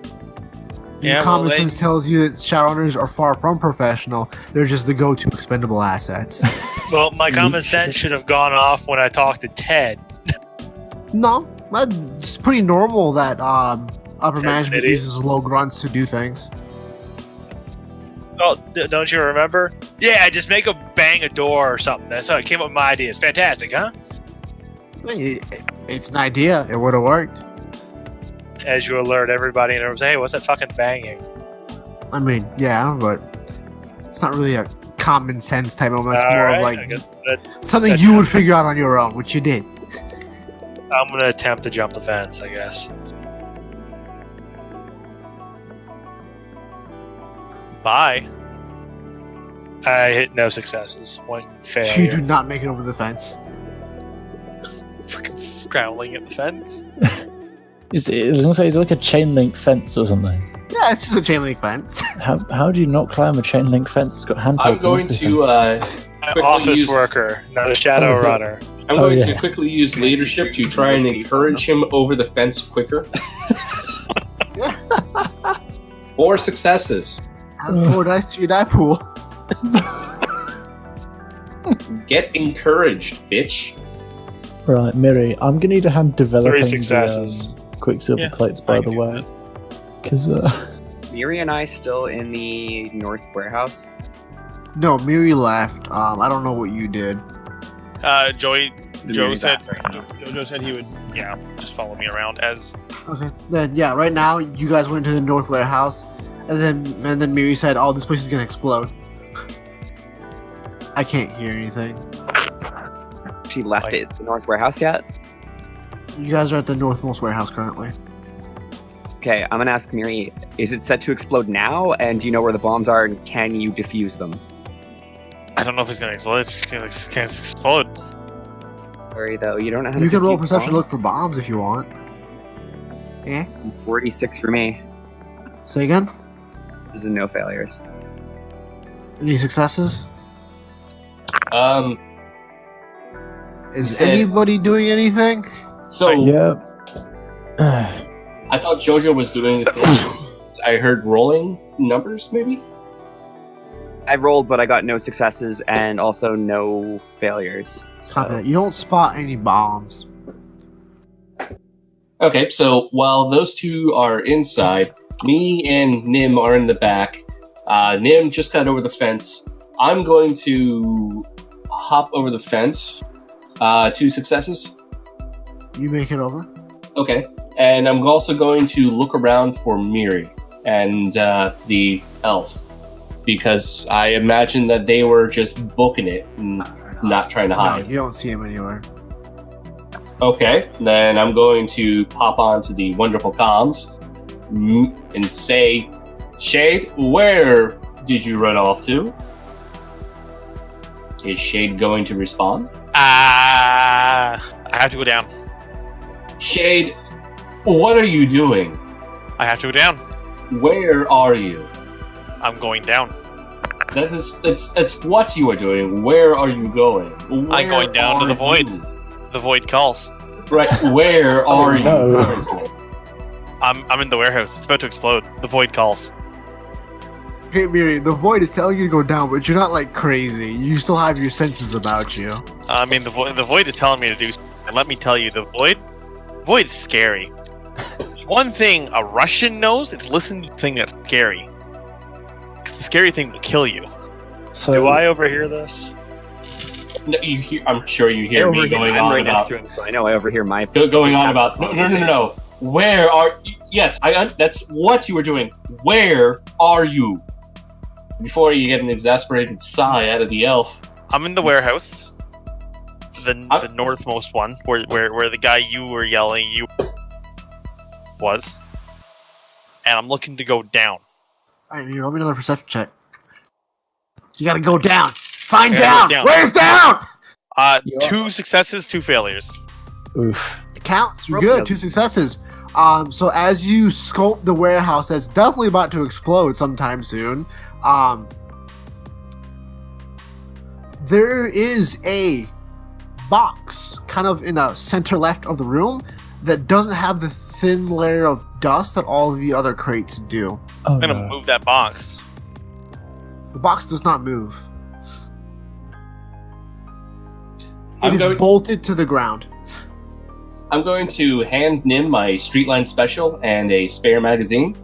Yeah, well, Common they- sense tells you that Shadowrunners are far from professional. They're just the go-to expendable assets. Well, my common sense should have gone off when I talked to Ted. No, it's pretty normal that upper Ted's an management idiot. uses low grunts to do things. Oh, don't you remember? Yeah, just make a bang a door or something. That's how it came up with my idea. It's fantastic, huh? It's an idea. It would have worked. As you alert everybody in the room, say, hey, what's that fucking banging? I mean, yeah, but it's not really a common sense type moment. It's All more right, of I like guess something you would figure out on your own, which you did. I'm going to attempt to jump the fence, I guess. Bye. I hit no successes. One You do failure. not make it over the fence. Freaking scowling at the fence. I was gonna say, it's like a chain link fence or something. Yeah, it's just a chain link fence. How do you not climb a chain link fence? It's got handholds. I'm and going everything. to An quickly office use- worker, not a shadow runner. I'm Oh, going yeah. to quickly use leadership to try and encourage him over the fence quicker. 4 successes. Add 4 dice to your die pool. Get encouraged, bitch. Right, Miri, I'm gonna need a hand developing 3 successes. the Quicksilver Yeah, plates, I by can the do way. that. Because, Miri and I still in the north warehouse. No, Miri left. I don't know what you did. Joe Miri said bastard. Jojo said he would, just follow me around as Okay. Then yeah, right now you guys went to the north warehouse, and then Miri said, "Oh, this place is gonna explode." I can't hear anything. She left it the north warehouse yet? You guys are at the northmost warehouse currently. Okay, I'm gonna ask Miri, is it set to explode now? And do you know where the bombs are? And can you defuse them? I don't know if it's gonna explode. It's just gonna explode. Sorry though, you don't know how to You can roll defuse perception, look bombs? for bombs if you want. Eh? 46 for me. Say again. This is no failures. Any successes? Is said- anybody doing anything? So yeah. I thought Jojo was doing the thing. I heard rolling numbers, maybe? I rolled, but I got no successes and also no failures. Stop it. You don't spot any bombs. Okay, so while those two are inside, me and Nim are in the back. Nim just got over the fence. I'm going to hop over the fence. 2 successes. You make it over. Okay. And I'm also going to look around for Miri and the elf. Because I imagine that they were just booking it and not trying to No, hide. you don't see him anywhere. Okay, then I'm going to pop onto the wonderful comms and say, Shade, where did you run off to? Is Shade going to respond? I have to go down. Shade, what are you doing? I have to go down. Where are you? I'm going down. That's what you are doing. Where are you going? I'm going down to the void. The void calls. Right, where are you? no. currently? I'm in the warehouse. It's about to explode. The void calls. Okay, Miri, the void is telling you to go down, but you're not like crazy. You still have your senses about you. I mean, the void is telling me to do. And let me tell you, the void is scary. One thing a Russian knows is listen to the thing that's scary. 'Cause the scary thing will kill you. So, Do I overhear this? No, you hear, I'm sure you hear me going I'm on right next about to him, so I know I overhear my. going on about no. Where are? Yes, that's what you were doing. Where are you? Before you get an exasperated sigh out of the elf. I'm in the warehouse. The northmost one, where the guy you were yelling you was. And I'm looking to go down. Alright, Miri, roll me another perception check. You gotta go down. Find I down. gotta go down. Where's down? Yeah. 2 successes, 2 failures. oof. It counts. You're Roll good. them. 2 successes. So as you scope the warehouse that's definitely about to explode sometime soon, there is a box kind of in the center left of the room that doesn't have the thin layer of dust that all of the other crates do. Oh, I'm gonna no. move that box. The box does not move. It I'm is going- bolted to the ground. I'm going to hand Nim my Streetline special and a spare magazine,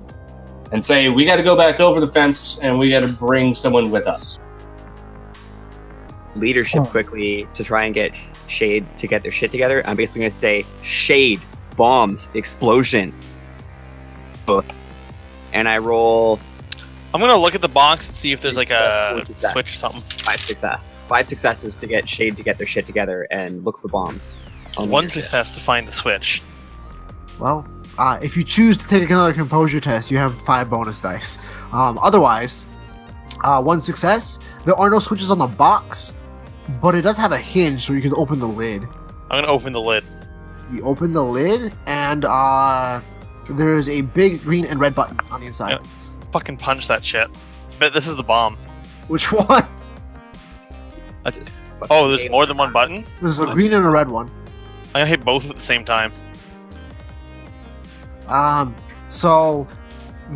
and say we got to go back over the fence and we got to bring someone with us. leadership quickly to try and get Shade to get their shit together. I'm basically going to say, Shade, bombs, explosion. Both. And I roll... I'm gonna look at the box and see if there's like a switch or something. 5 successes to get Shade to get their shit together and look for bombs. One success to find the switch. Well, if you choose to take another composure test, you have 5 bonus dice. Otherwise, 1 success. There are no switches on the box, but it does have a hinge, so you can open the lid. I'm gonna open the lid. You open the lid, and there's a big green and red button on the inside. Yep. Fucking punch that shit. But this is the bomb. Which one? Oh, there's more than one button? There's a green and a red one. I'm gonna hit both at the same time. So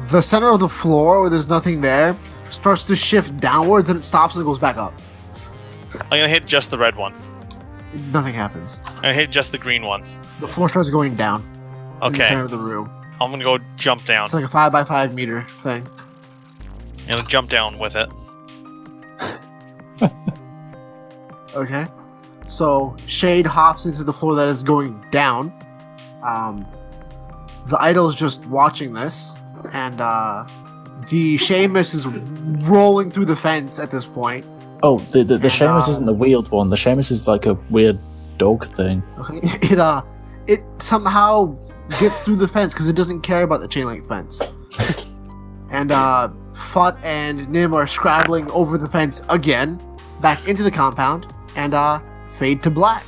the center of the floor where there's nothing there starts to shift downwards and it stops and goes back up. I'm gonna hit just the red one. Nothing happens. I'm gonna hit just the green one. The floor starts going down. In the Okay. center of the room. I'm gonna go jump down. It's like a 5 by 5 meter thing. I'm gonna jump down with it. Okay. So Shade hops into the floor that is going down. The idol is just watching this, and the Seamus is rolling through the fence at this point. Oh, the Seamus isn't the wheeled one. The Seamus is like a weird dog thing. Okay. It somehow gets through the fence because it doesn't care about the chain link fence. And Fut and Nim are scrabbling over the fence again, back into the compound, and fade to black.